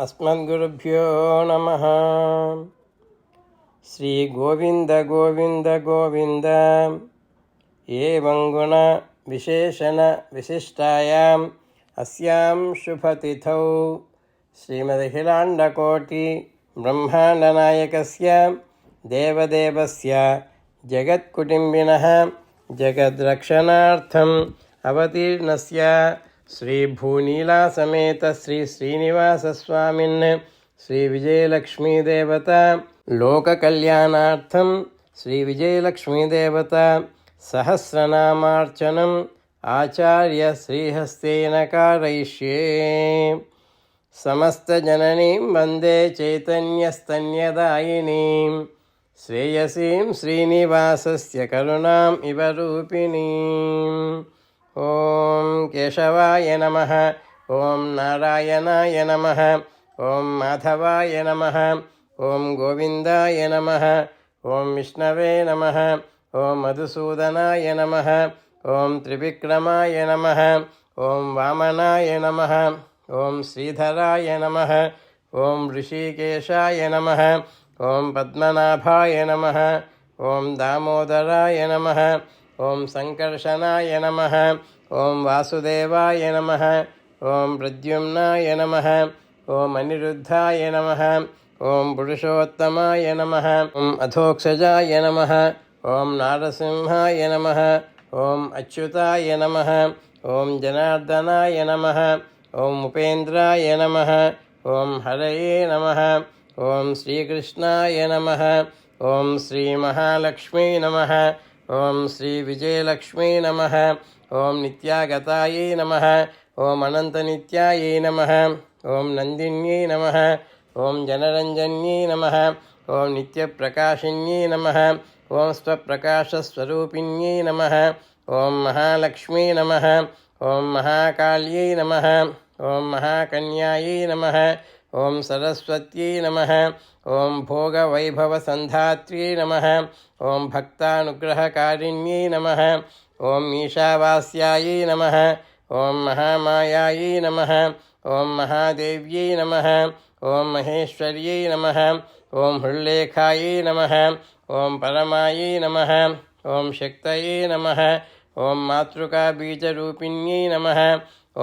अस्मद्गुरुभ्यो नमः। श्री गोविंद गोविंद गोविंद। एवं गुण विशेषण विशिष्टायाम् अस्यां शुभतिथौ श्रीमदखिलाण्डकोटि ब्रह्माण्डनायकस्य देवदेवस्य जगत्कुटुम्बिनः जगद्रक्षणार्थम् अवतीर्णस्य श्री भूनीला समेत श्री श्रीनिवास स्वामिन् श्री विजयलक्ष्मी देवता लोककल्याणार्थं श्री विजयलक्ष्मी देवता सहस्रनामार्चनम् आचार्य श्रीहस्तेन कारयिष्ये। समस्तजननीं वन्दे चैतन्यस्तन्यदायिनीं श्रेयसीं श्रीनिवासस्य करुणाम् इव रूपिणीम्। ओं केशवाय नमः। ओं नारायणाय नमः। ओं माधवाय नमः। ओं गोविंदाय नमः। ओं विष्णवे नमः। ओं मधुसूदनाय नमः। ओं त्रिविक्रमाय नमः। ओं वामनाय नमः। ओं श्रीधराय नमः। ओं ऋषिकेशाय नमः। ओं पद्मनाभाय नमः। ओं दामोदराय नमः। ओं संकर्षणाय नमः। ओं वासुदेवाय नमः। ओं प्रद्युम्नाय नमः। ओं अनिरुद्धाय नमः। ओं पुरुषोत्तमाय नमः। ओं अधोक्षजाय नमः। ओं नारसिंहाय नमः। ओं अच्युताय नमः। ओं जनार्दनाय नमः। ओं उपेन्द्राय नमः। ओं हरये नमः। ओं श्रीकृष्णाय नमः। ओं श्रीमहालक्ष्मी नमः। ओं श्री विजयलक्ष्मी नमः। ओं नित्यागतायै नमः। ओं अनन्तनित्यायै नमः। ओं नन्दिन्यै नमः। ओं जनरञ्जन्यै नमः। ओं नित्यप्रकाशिन्यै नमः। ओं स्वप्रकाशस्वरूपिण्यै नमः। ओं महालक्ष्मी नमः। ओं महाकाल्यै नमः। ओं महाकन्यायै नमः। ओं सरस्वत्यै नमः। ओं भोगवैभवसन्धात्र्यै नमः। ओं भक्तानुग्रहकारिण्यै नमः। ओं ईशावास्यायै नमः। ओं महामायायै नमः। ओं महादेव्यै नमः। ओं महेश्वर्यै नमः। ओं हृल्लेखायै नमः। ओं परमायै नमः। ओं शक्तये नमः। ओं मातृकाबीजरूपिण्यै नमः।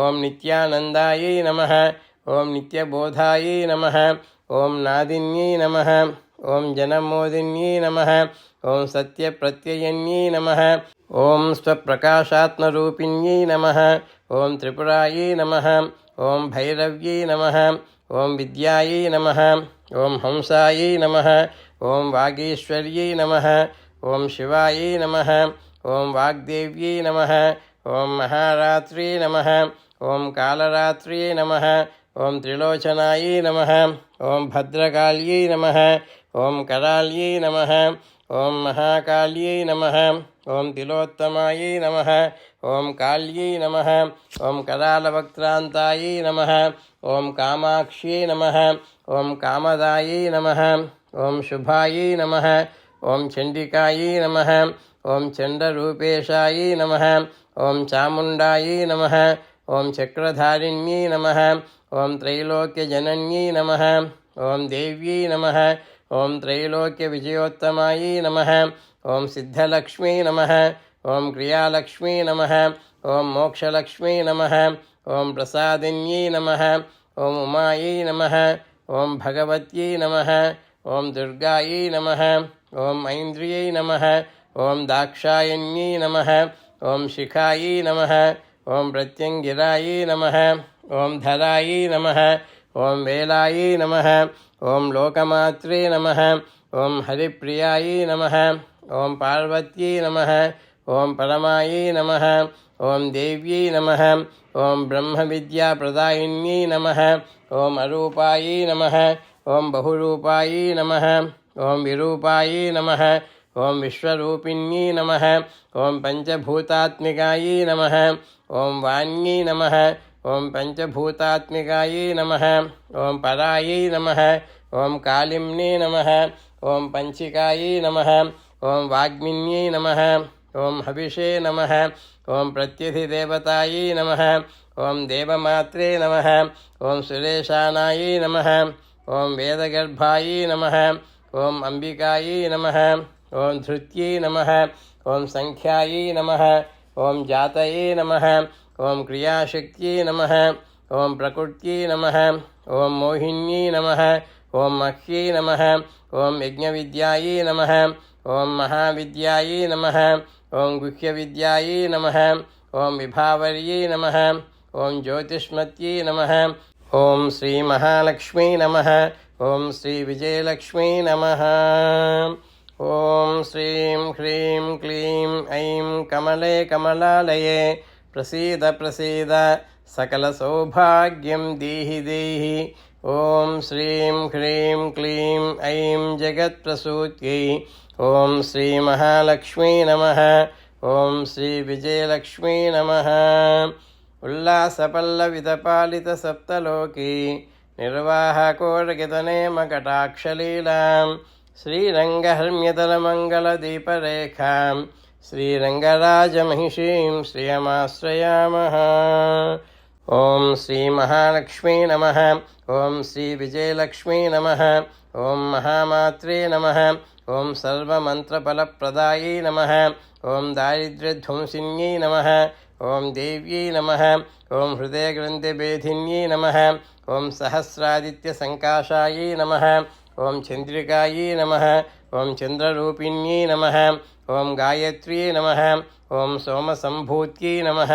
ओं नित्यानन्दायै नमः। ओं नित्यबोधायै नमः। ओं नादिन्यै नमः। ओं जनमोदिन्यै नमः। ओं सत्यप्रत्ययन्यै नमः। ओं स्वप्रकाशात्मरूपिण्यै नमः। ओं त्रिपुरायै नमः। ओं भैरव्यै नमः। ओं विद्यायै नमः। ओं हंसायै नमः। ओं वागीश्वर्यै नमः। ओं शिवायै नमः। ओं वाग्देव्यै नमः। ओं महारात्र्यै नमः। ओं कालरात्र्यै नमः। ओं त्रिलोचनायै नमः। ओं भद्रकाल्यै नमः। ओं कराल्यै नमः। ओं महाकाल्यै नमः। ओं तिलोत्तमायै नमः। ओं काल्यै नमः। ओं करालवक्त्रान्तायै नमः। ओं कामाक्ष्यै नमः। ओं कामदायै नमः। ओं शुभायै नमः। ओं चण्डिकायै नमः। ओं चण्डरूपेशायै नमः। ओं चामुण्डायै नमः। ओं चक्रधारिण्यै नमः। ओं त्रैलोक्यजनन्यै नमः। ओं देव्यै नमः। ओं त्रैलोक्यविजयोत्तमायै नमः। ओं सिद्धलक्ष्मी नमः। ओं क्रियालक्ष्मी नमः। ओं मोक्षलक्ष्मी नमः। ओं प्रसादिन्यै नमः। ओं उमायै नमः। ओं भगवत्यै नमः। ओं दुर्गायै नमः। ओं ऐन्द्रियै नमः। ओं दाक्षायण्यै नमः। ओं शिखायै नमः। ओं प्रत्यङ्गिरायै नमः। ओं धरायै नमः। ओं वेलायै नमः। ओं लोकमात्रे नमः। ओं हरिप्रियायै नमः। ओं पार्वत्यै नमः। ओं परमायै नमः। ओं देव्यै नमः। ओं ब्रह्मविद्याप्रदायिन्यै नमः। ओं अरूपायै नमः। ओं बहुरूपायै नमः। ओं विरूपायै नमः। ओं विश्वरूपिण्यै नमः। ओं पञ्चभूतात्मिकायै नमः। ओं वाण्यै नमः। ओं पञ्चभूतात्मिकायै नमः। ओं परायै नमः। ओं कालिम्ने नमः। ओं पञ्चिकायै नमः। ओं वाग्मिन्यै नमः। ओं हविषे नमः ओं प्रत्यधिदेवतायै नमः ओं देवमात्रे नमः ओं सुरेशानायै नमः ओं वेदगर्भायै नमः ओं अंबिकायै नमः ओं धृत्यै नमः ओं संख्यायै नमः ओं जातये नमः ओं क्रियाशक्त्यै नमः ओं प्रकृत्यै नमः ओं मोहिन्यै नमः ओं मह्यै नमः ओं यज्ञविद्यायै नमः ओं महाविद्यायै नमः ओं गुह्यविद्यायै नमः ओं विभावर्यै नमः ओं ज्योतिष्मत्यै नमः ओं श्रीमहालक्ष्मी नमः ओं श्रीविजयलक्ष्मी नमः ओं श्रीं ह्रीं क्लीं ऐं कमले कमलालये प्रसीद प्रसीद सकलसौभाग्यं देहि देहि ओं श्रीं ह्रीं क्लीं ऐं जगत्प्रसूत्यै ओं श्रीमहालक्ष्मी नमः ओं श्रीविजयलक्ष्मी नमः उल्लासपल्लवितपालितसप्तलोकी निर्वाहकोरगितनेमकटाक्षलीलां श्रीरङ्गहर्म्यतलमङ्गलदीपरेखां श्रीरङ्गराजमहिषीं श्रियमाश्रयामः ओं श्रीमहालक्ष्मी नमः ओं श्रीविजयलक्ष्मी नमः ओं महामात्रे नमः ओं सर्वमन्त्रफलप्रदायै नमः ओं दारिद्र्यध्वंसिन्यै नमः ओं देव्यै नमः ओं हृदयग्रन्थिभेदिन्यै नमः ओं सहस्रादित्यसङ्काशायै नमः ओं चन्द्रिकायै नमः ओं चन्द्ररूपिण्यै नमः ओं गायत्र्यै नमः ओं सोमसम्भूत्यै नमः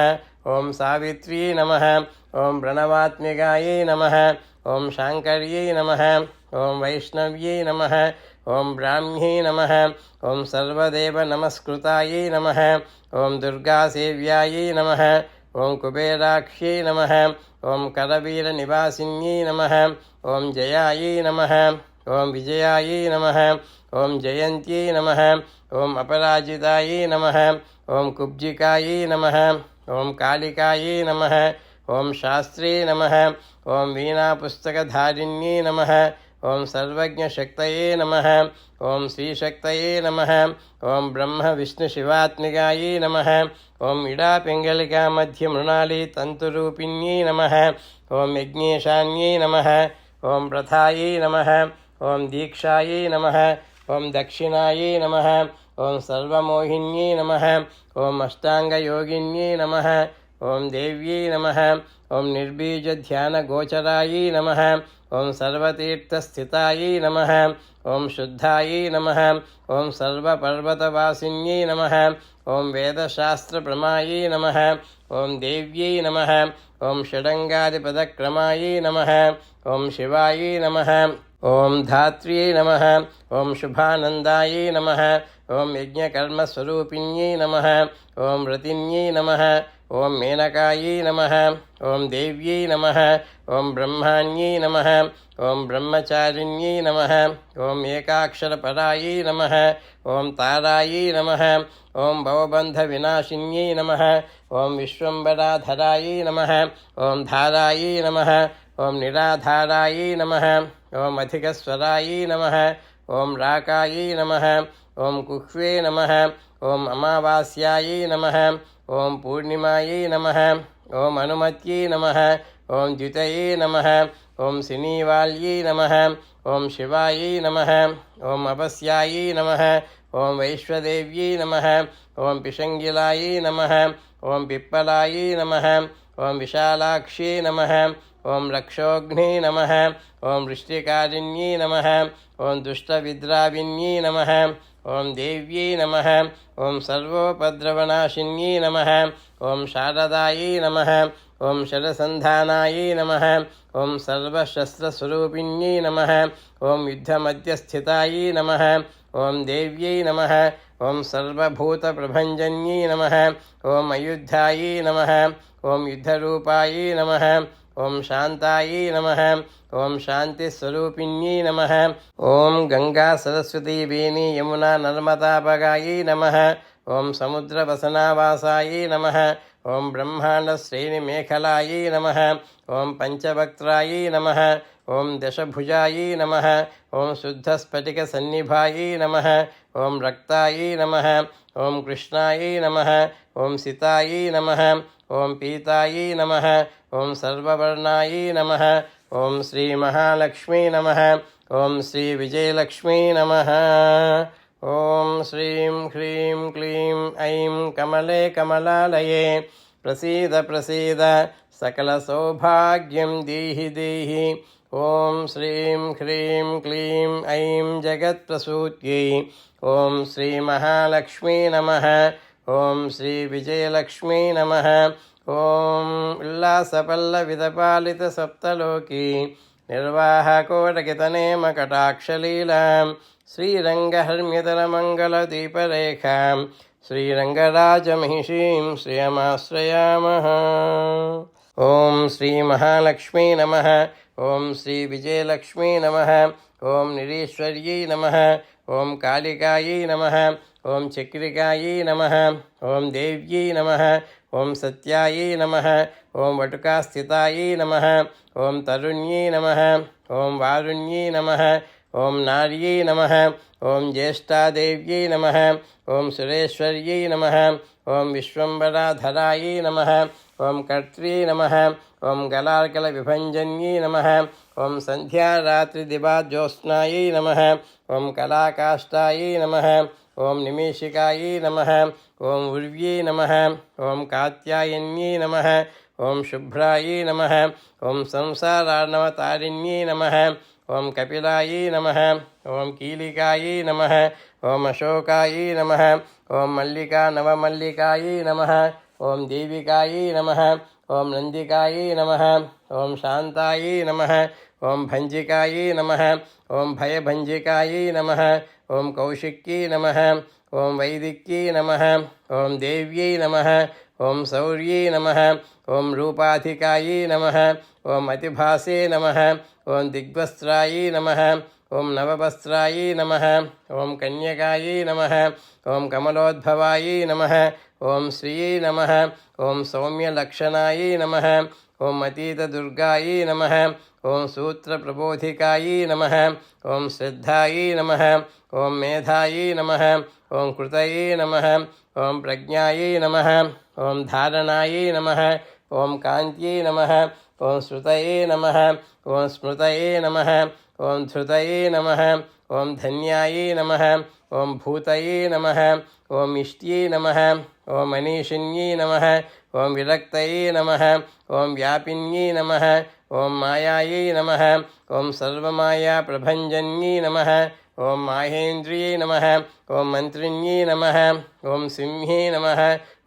ओं सावित्र्यै नमः ओं प्रणवात्मिकायै नमः ओं शाङ्कर्यै नमः ओं वैष्णव्यै नमः ओं ब्राह्म्यै नमः ओं सर्वदेवनमस्कृतायै नमः ओं दुर्गासेव्यायै नमः ओं कुबेराक्ष्यै नमः ओं करवीरनिवासिन्यै नमः ओं जयायै नमः ओं विजयायै नमः ओं जयन्त्यै नमः ओं अपराजितायै नमः ओं कुब्जिकायै नमः ओं कालिकायै नमः ओं शास्त्रे नमः ओं वीणापुस्तकधारिण्यै नमः ओं सर्वज्ञशक्तये नमः ओं श्रीशक्तये नमः ओं ब्रह्मविष्णुशिवात्मिकायै नमः ओं इडापिङ्गलिकामध्यमृणालीतन्तुरूपिण्यै नमः ओं यज्ञेशान्यै नमः ओं प्रथायै नमः ओं दीक्षायै नमः ओं दक्षिणायै नमः ओं सर्वमोहिन्यै नमः ओं अष्टाङ्गयोगिन्यै नमः ओं देव्यै नमः ओं निर्बीजध्यानगोचरायै नमः ओं सर्वतीर्थस्थितायै नमः ओं शुद्धायै नमः ओं सर्वपर्वतवासिन्यै नमः ओं वेदशास्त्रप्रमायै नमः ओं देव्यै नमः ओं षडङ्गादिपदक्रमायै नमः ओं शिवायै नमः ओं धात्र्यै नमः ओं शुभानन्दायै नमः ओं यज्ञकर्मस्वरूपिण्यै नमः ओं रतिन्यै नमः ओं मेनकायै नमः ओं देव्यै नमः ओं ब्रह्माण्यै नमः ओं ब्रह्मचारिण्यै नमः ओं एकाक्षरपरायै नमः ओं तारायै नमः ओं भवबन्धविनाशिन्यै नमः ओं विश्वम्बराधरायै नमः ओं धारायै नमः ओं निराधारायै नमः ओं अधिकस्वरायै नमः ओं राकायै नमः ओं कुह्वे नमः ओं अमावास्यायै नमः ओं पूर्णिमायै नमः ओं अनुमत्यै नमः ओं द्युतये नमः ओं सिनीवाल्यै नमः ओं शिवायै नमः ओं अपस्यायै नमः ओं वैश्वदेव्यै नमः ओं पिशङ्गिलायै नमः ओं पिप्पलायै नमः ओं विशालाक्ष्यै नमः ओं रक्षोघ्ने नमः ओं वृष्टिकारिण्यै नमः ओं दुष्टविद्राविण्यै नमः ओं देव्यै नमः ओं सर्वोपद्रवनाशिन्यै नमः ओं शारदायै नमः ओं शरसन्धानायै नमः ओं सर्वशस्त्रस्वरूपिण्यै नमः ओं युद्धमध्यस्थितायै नमः ओं देव्यै नमः ओं सर्वभूतप्रभञ्जन्यै नमः ओं अयुद्धायै नमः ओं युद्धरूपायै नमः ओं शान्तायै नमः ओं शान्तिस्वरूपिण्यै नमः ओं गंगा सरस्वती वेणी यमुना नर्मदापगायै नमः ओं समुद्रवसनावासायै नमः ఓం బ్రహ్మాండశ్రేణిమేఖలాయై నమః ఓం పంచవక్త్రాయై నమః ఓం దశభుజాయై నమః ఓం శుద్ధస్ఫటికసన్నిభాయై నమః ఓం రక్తాయై నమః ఓం కృష్ణాయై నమః ఓం సితాయై నమః ఓం పీతాయై నమః ఓం సర్వవర్ణాయై నమః ఓం శ్రీ మహాలక్ష్మీ నమః ఓం శ్రీ విజయలక్ష్మీ నమః ఓం శ్రీం హ్రీం క్లీం ఐం కమలే కమలాలయే ప్రసీద ప్రసీద సకల సౌభాగ్యం దేహి దేహి ఓం శ్రీం హ్రీం క్లీం ఐం జగత్ప్రసూత్యై ఓం శ్రీ మహాలక్ష్మీ నమః ఓం శ్రీ విజయలక్ష్మీ నమః ఓం ఉల్లాసపల్లవిదపాలిత సప్తలోకీ నిర్వాహకోటకితనేమ కటాక్షలీలాం శ్రీరంగహర్మ్యతరమంగళదీపరేఖాం శ్రీరంగరాజమహిషీం శ్రియమాశ్రయామః ఓం శ్రీ మహాలక్ష్మీ నమః ఓం శ్రీ విజయలక్ష్మీ నమః ఓం నిరీశ్వర్యై నమః ఓం కాళికాయై నమః ఓం చక్రికాయై నమః ఓం దేవ్యై నమః ఓం సత్యాయై నమః ఓం వటుకాస్థితాయై నమః ఓం తరుణ్యై నమః ఓం వారుణ్యై నమః ఓం నార్యై నమః ఓం జ్యేష్ఠాదేవ్యై నమః ఓం సురేశ్వర్యై నమః ఓం విశ్వంబరాధరాయై నమః ఓం కర్త్రీ నమః ఓం గలార్కలవిభంజన్యై నమః ఓం సంధ్యారాత్రిదివాజ్యోత్స్నాయై నమః ఓం కళాకాష్టాయై నమః ఓం నిమీషికాయై నమః ఓం ఉర్వ్యై నమః ఓం కాత్యాయన్యై నమః ఓం శుభ్రాయై నమః ఓం సంసారార్ణవతారిణ్యై నమః ఓం కపిలాయై నమః ఓం కీలికాయై నమః ఓం అశోకాయై నమః ఓం మల్లికా నవమల్లికాయై నమః ఓం దేవికాయై నమః ఓం నందికాయై నమః ఓం శాంతాయై నమః ఓం భంజికాయై నమః ఓం భయభంజికాయై నమః ఓం కౌశిక్యై నమః ఓం వైదిక్యై నమః ఓం దేవ్యై నమః ఓం శౌర్యై నమః ఓం రూపాధికాయై నమః ఓం అతిభాసే నమః ఓం దిగ్వస్త్రాయై నమః ఓం నవవస్త్రాయై నమః ఓం కన్యకాయై నమః ఓం కమలోద్భవాయై నమః ఓం శ్రీయై నమః ఓం సౌమ్యలక్షణాయై నమః ఓం అతీతదుర్గాయై నమః ఓం సూత్రప్రబోధికాయై నమః ఓం శ్రద్ధాయై నమః ఓం మేధాయై నమః ఓం కృతయై నమః ఓం ప్రజ్ఞాయై నమః ఓం ధారణాయై నమః ఓం కాంత్యై నమః ఓం శృతయే నమః ఓం స్మృతయే నమః ఓం ధృతయే నమః ఓం ధన్యాయై నమః ఓం భూతయే నమః ఓం ఇష్ట్యై నమః ఓం మనీషిణ్యై నమః ఓం విరక్తయే నమః ఓం వ్యాపిన్యై నమః ఓం మాయాయై నమః ఓం సర్వమాయా ప్రభంజన్యై నమః ఓం మాహేంద్రియై నమః ఓం మంత్రిణ్యై నమః ఓం సింహ్యై నమః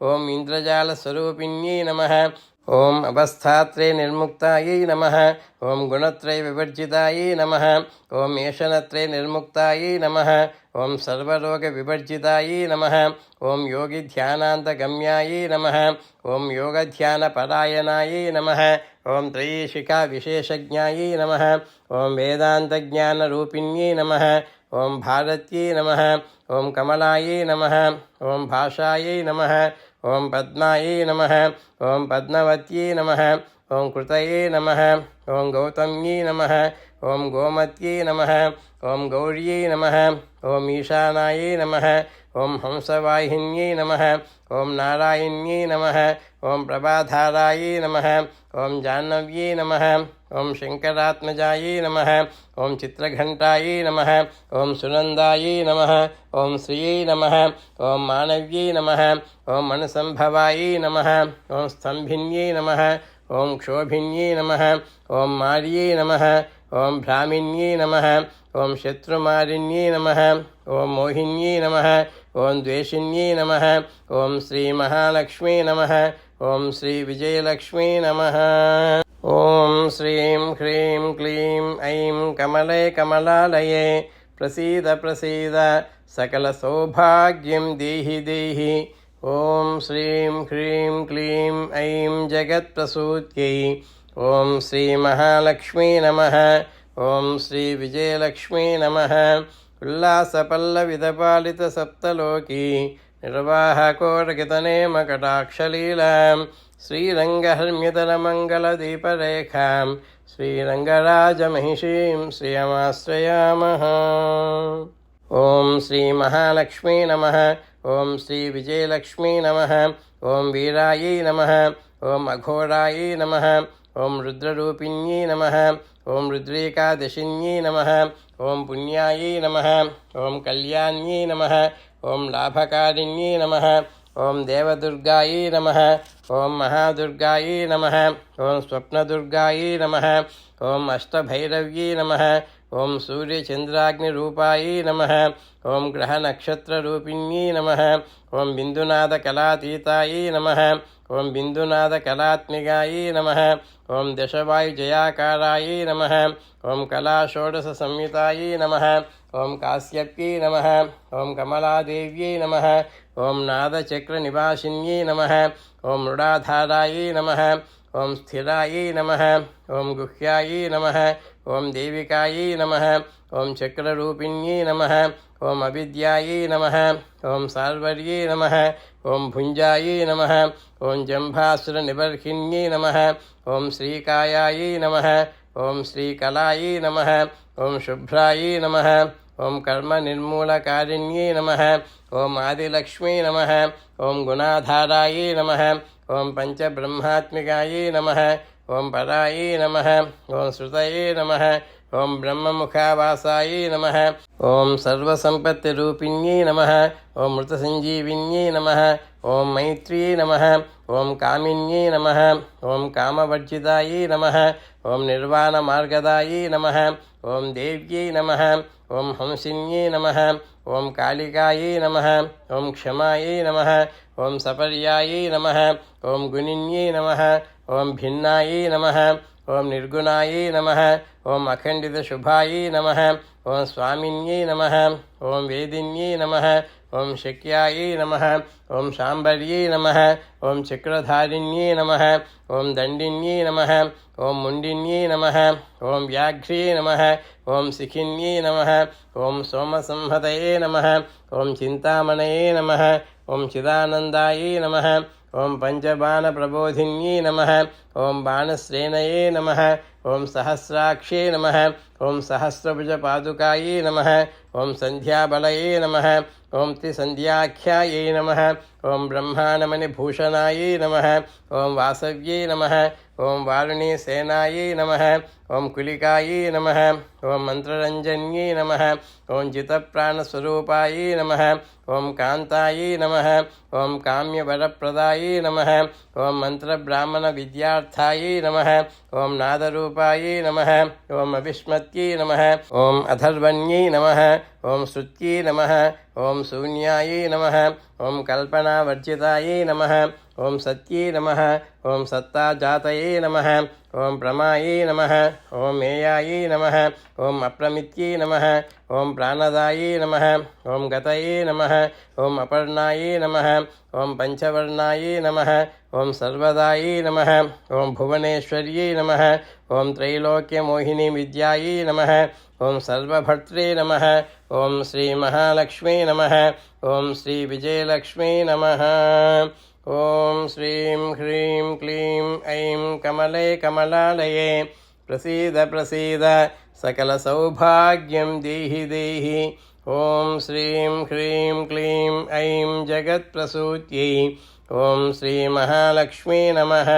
ఓం ఇంద్రజాలస్వరూపిణ్యై నమః ఓం అవస్థాత్రయ నిర్ముక్తాయై నమః ఓం గుణత్రయ వివర్జితాయై నమః ఓం ఏషణత్రయ నిర్ముక్తాయై నమః ఓం సర్వరోగ వివర్జితాయై నమః ఓం యోగిధ్యానాంతగమ్యాయై నమః ఓం యోగధ్యానపరాయణాయై నమః ఓం త్రయీశిఖా విశేషజ్ఞాయై నమః ఓం వేదాంతజ్ఞానరూపిణ్యై నమః ఓం భారత్యై నమః ఓం కమలాయై నమః ఓం భాషాయై నమః ఓం పద్మాయై నమః ఓం పద్మవత్యై నమః ఓం కృతయే నమః ఓం గౌతమ్యై నమః ఓం గోమత్యై నమః ఓం గౌర్యై నమః ఓం ఈశానాయై నమః ఓం హంసవాహిన్యై నమః ఓం నారాయణ్యై నమః ఓం ప్రభాధారాయై నమః ఓం జాహ్నవ్యై నమః ఓం శంకరాత్మజాయై నమః ఓం చిత్రఘంటాయై నమః ఓం సునందాయై నమః ఓం శ్రియై నమః ఓం మానవ్యై నమః ఓం మనుసంభవాయై నమః ఓం స్తంభిన్యై నమః ఓం క్షోభిన్యై నమః ఓం మార్యై నమః ఓం భ్రామిన్యై నమః ఓం శత్రుమారిణ్యై నమః ఓం మోహిన్యై నమః ఓం ద్వేషిన్యై నమః ఓం శ్రీ మహాలక్ష్మీ నమః ఓం శ్రీ విజయలక్ష్మీ నమః ఓం శ్రీం హ్రీం క్లీం ఐం కమలే కమలాలయే ప్రసీద ప్రసీద సకల సౌభాగ్యం దేహి దేహి ఓం శ్రీం హ్రీం క్లీం ఐం జగత్ప్రసూత్యై ఓం శ్రీ మహాలక్ష్మీ నమః ఓం శ్రీ విజయలక్ష్మీ నమః ఉల్లాసపల్లవిదపాలిత సప్తలోకీ निर्वाहकोटकितनेमकटाक्षलीलां श्रीरङ्गहर्म्यतलमङ्गलदीपरेखां श्रीरङ्गराजमहिषीं श्रियमाश्रयामः। ॐ श्रीमहालक्ष्मी नमः। ॐ श्रीविजयलक्ष्मी नमः। ॐ वीरायै नमः। ॐ अघोरायै नमः। ॐ रुद्ररूपिण्यै नमः। ॐ रुद्रेकादशिन्यै नमः। ॐ पुण्यायै नमः। ॐ कल्याण्यै नमः। ॐ लाभकारिण्यै नमः। ॐ देवदुर्गायै नमः। ॐ महादुर्गायै नमः। ॐ स्वप्नदुर्गायै नमः। ॐ अष्टभैरव्यै नमः। ॐ सूर्यचन्द्राग्निरूपायै नमः। ॐ ग्रहनक्षत्ररूपिण्यै नमः। ॐ बिन्दुनादकलातीतायै नमः। ॐ बिन्दुनादकलात्मिकायै नमः। ॐ दशवायुजयाकारायै नमः। ॐ कलाषोडशसंयुतायै नमः। ॐ कास्यप्यै नमः। ॐ कमलादेव्यै नमः। ॐ नादचक्रनिवासिन्यै नमः। ॐ मृडाधारायै नमः। ॐ स्थिरायै नमः। ॐ गुह्यायै नमः। ॐ देविकायै नमः। ॐ चक्ररूपिण्यै नमः। ॐ अविद्यायै नमः। ॐ सार्वर्यै नमः। ॐ भुञ्जायै नमः। ॐ जम्भासुरनिबर्हिण्यै नमः। ॐ श्रीकायायै नमः। ॐ श्रीकलायै नमः। ॐ शुभ्रायै नमः। ॐ कर्मनिर्मूलकारिण्यै नमः। ॐ आदिलक्ष्मी नमः। ॐ गुणाधारायै नमः। ॐ पञ्चब्रह्मात्मिकायै नमः। ॐ परायै नमः। ॐ श्रुतये नमः। ॐ ब्रह्ममुखावासायै नमः। ॐ सर्वसम्पत्तिरूपिण्यै नमः। ॐ मृतसञ्जीविन्यै नमः। ॐ मैत्र्यै नमः। ॐ कामिन्यै नमः। ॐ कामवर्जितायै नमः। ॐ निर्वाणमार्गदायै नमः। ॐ देव्यै नमः। ॐ हंसिन्यै नमः। ॐ कालिकायै नमः। ॐ क्षमायै नमः। ॐ सपर्यायै नमः। ॐ गुणिन्यै नमः। ॐ भिन्नायै नमः। ॐ निर्गुणायै नमः। ॐ अखण्डितशुभायै नमः। ॐ स्वामिन्यै नमः। ॐ वेदिन्यै नमः। ॐ शक्यायै नमः। ॐ शाम्भर्यै नमः। ॐ चक्रधारिण्यै नमः। ॐ दण्डिन्यै नमः। ॐ मुण्डिन्यै नमः। ॐ व्याघ्र्यै नमः। ॐ शिखिन्यै नमः। ॐ सोमसंहतये नमः। ॐ चिन्तामणये नमः। ॐ चिदानन्दायै नमः। ॐ पञ्चबाणप्रबोधिन्यै नमः। ॐ बाणश्रेणये नमः। ॐ सहस्राक्षे नमः। ॐ सहस्रभुजपादुकायै नमः। ॐ सन्ध्याबलये नमः। ॐ त्रिसन्ध्याख्यायै नमः। ॐ ब्रह्माण्डमणिभूषणायै नमः। ॐ वासव्यै नमः। ॐ वारुणीसेनायै नमः। ॐ कुलिकायै नमः। ॐ मन्त्ररञ्जन्यै नमः। ॐ जितप्राणस्वरूपायै नमः। ॐ कान्तायै नमः। ॐ काम्यवरप्रदायै नमः। ॐ मन्त्रब्राह्मणविद्यार्थायै नमः। ॐ नादरूपायै नमः। ॐ अविस्मत्यै नमः। ॐ अथर्वण्यै नमः। ॐ श्रुत्यै नमः। ॐ शून्यायै नमः। ॐ कल्पनावर्जितायै नमः। ॐ सत्यै नमः। ॐ सत्ताजातये नमः। ॐ प्रमायै नमः। ॐ मेयायै नमः। ॐ अप्रमित्यै नमः। ॐ प्राणदायै नमः। ॐ गतये नमः। ॐ अपर्णायै नमः। ॐ पञ्चवर्णायै नमः। ॐ सर्वदायै नमः। ॐ भुवनेश्वर्यै नमः। ॐ त्रैलोक्यमोहिनीविद्यायै नमः। ॐ सर्वभर्त्रे नमः। ॐ श्रीमहालक्ष्मी नमः। ॐ श्रीविजयलक्ष्मी नमः। ॐ श्रीं ह्रीं क्लीं ऐं कमले कमलालये प्रसीद प्रसीद सकलसौभाग्यं देहि देहि। ॐ श्रीं ह्रीं क्लीं ऐं जगत्प्रसूत्यै ॐ श्रीमहालक्ष्मी नमः।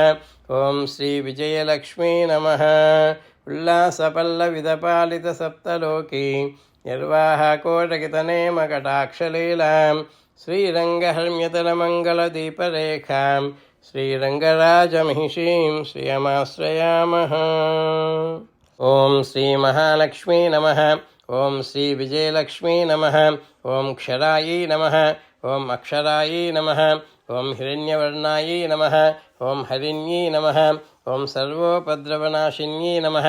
ॐ श्रीविजयलक्ष्मी नमः। उल्लासपल्लविदपालितसप्तलोकी निर्वाहकोटकितनेमकटाक्षलीलां श्रीरङ्गहर्म्यतलमङ्गलदीपरेखां श्रीरङ्गराजमहिषीं श्रियमाश्रयामः। ॐ श्रीमहालक्ष्मी नमः। ॐ श्रीविजयलक्ष्मी नमः। ॐ क्षरायै नमः। ॐ अक्षरायै नमः। ॐ हिरण्यवर्णायै नमः। ॐ हरिण्यै नमः। ॐ सर्वोपद्रवनाशिन्यै नमः।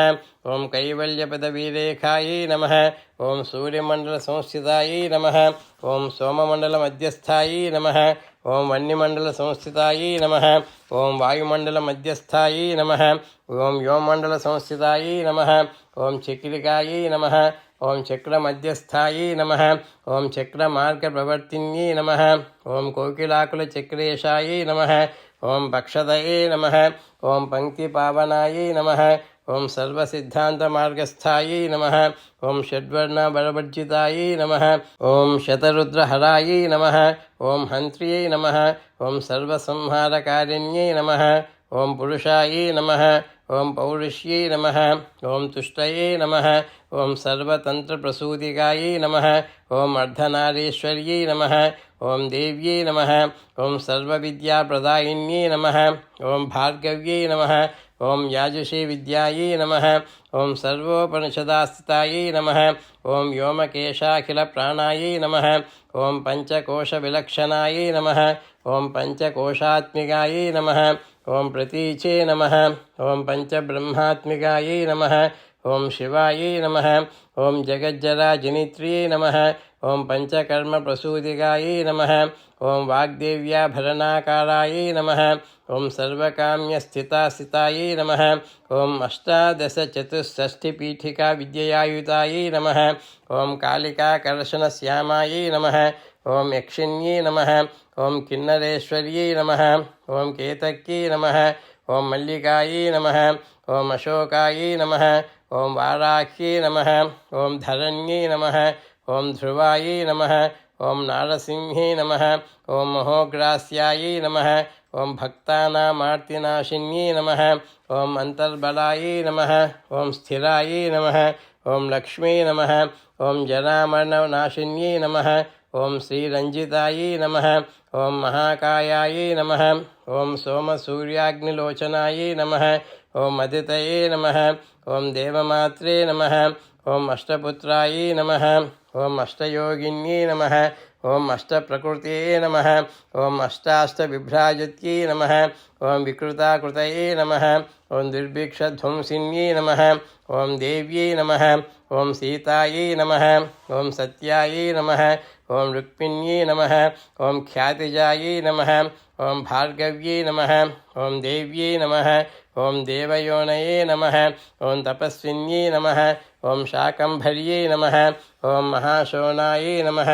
ॐ कैवल्यपदवीरेखायै नमः। ॐ सूर्यमण्डलसंस्थितायै नमः। ॐ सोममण्डलमध्यस्थायै नमः। ఓం వన్యమండల సంస్థితాయై నమః. ఓం వాయుమండల మధ్యస్థాయై నమః. ఓం వ్యోమమండల సంస్థితాయై నమః. ఓం చక్రికాయై నమః. ఓం చక్ర మధ్యస్థాయై నమః. ఓం చక్ర మార్గ ప్రవర్తిన్యై నమః. ఓం కోకిలాకుల చక్రేశాయై నమః. ఓం పక్షదయే నమః. ఓం పంక్తి పావనాయై నమః. ఓం సర్వసిద్ధాంత మార్గస్థాయై నమః. ఓం షడ్వర్ణ బలవర్జితాయై నమః. ఓం శతరుద్రహరాయై నమః. ఓం హంత్ర్యై నమః. ఓం సర్వసంహారకారిణ్యై నమః. ఓం పురుషాయై నమః. ఓం పౌరుష్యై నమః. ఓం తుష్టయే నమః. ఓం సర్వతంత్రప్రసూతికాయై నమః. ఓం అర్ధనారీశ్వర్యై నమః. ఓం దేవ్యై నమః. ఓం సర్వవిద్యాప్రదాయిన్యై నమః. ఓం భార్గవ్యై నమః. ఓం యాజుషీ విద్యాయై నమః. ఓం సర్వోపనిషదాస్థితాయై నమః. ఓం వ్యోమకేశాఖిల ప్రాణాయై నమః. ఓం పంచకోశవిలక్షణాయై నమః. ఓం పంచకోశాత్మికాయై నమః. ఓం ప్రతీచే నమః. ఓం పంచబ్రహ్మాత్మికాయై నమః. ఓం శివాయై నమః. ఓం జగజ్జరాజనిత్ర్యై నమః. ఓం పంచకర్మప్రసూతికాయై నమః. ఓం వాగ్దేవ్యాభరణాకారాయై నమః. ఓం సర్వకామ్యస్థితాస్థితాయై నమః. ఓం అష్టాదశచతుష్షష్ఠిపీఠికా విద్యయాయుతాయై నమః. ఓం కాళికాకర్షణశ్యామాయై నమః. ఓం యక్షిణ్యై నమః. ఓం కిన్నరేశ్వర్యై నమః. ఓం కేతక్యై నమః. ఓం మల్లికాయై నమః. ఓం అశోకాయై నమః. ఓం వారాహ్యై నమః. ఓం ధరణ్యై నమః. ఓం ధ్రువాయై నమః. ఓం నారసింహై నమః. ఓం మహోగ్రాస్యాయై నమః. ఓం భక్తానామార్తినాశిన్యై నమః. ఓం అంతర్బలాయై నమః. ఓం స్థిరాయై నమః. ఓం లక్ష్మీ నమః. ఓం జరామరణనాశిన్యై నమః. ఓం శ్రీరంజితాయై నమః. ఓం మహాకాయాయై నమః. ఓం సోమసూర్యాగ్నిలోచనాయై నమః. ఓం అదితయే నమః. ఓం దేవమాత్రే నమః. ఓం అష్టపుత్రాయై నమః. ఓం అష్టయోగిన్యై నమః. ఓం అష్టప్రకృతయే నమః. ఓం అష్టాష్టవిభ్రాజత్యై నమః. ఓం వికృతాకృతయే నమః. ఓం దుర్భిక్షధ్వంసిన్యై నమః. ఓం దేవ్యై నమః. ఓం సీతాయై నమః. ఓం సత్యాయై నమః. ఓం రుక్మిణ్యై నమః. ఓం ఖ్యాతిజాయై నమః. ఓం భార్గవ్యై నమః. ఓం దేవ్యై నమః. ఓం దేవయోనయే నమః. ఓం తపస్విన్యై నమః. ఓం శాకంభర్యై నమః. ఓం మహాశోనాయై నమః.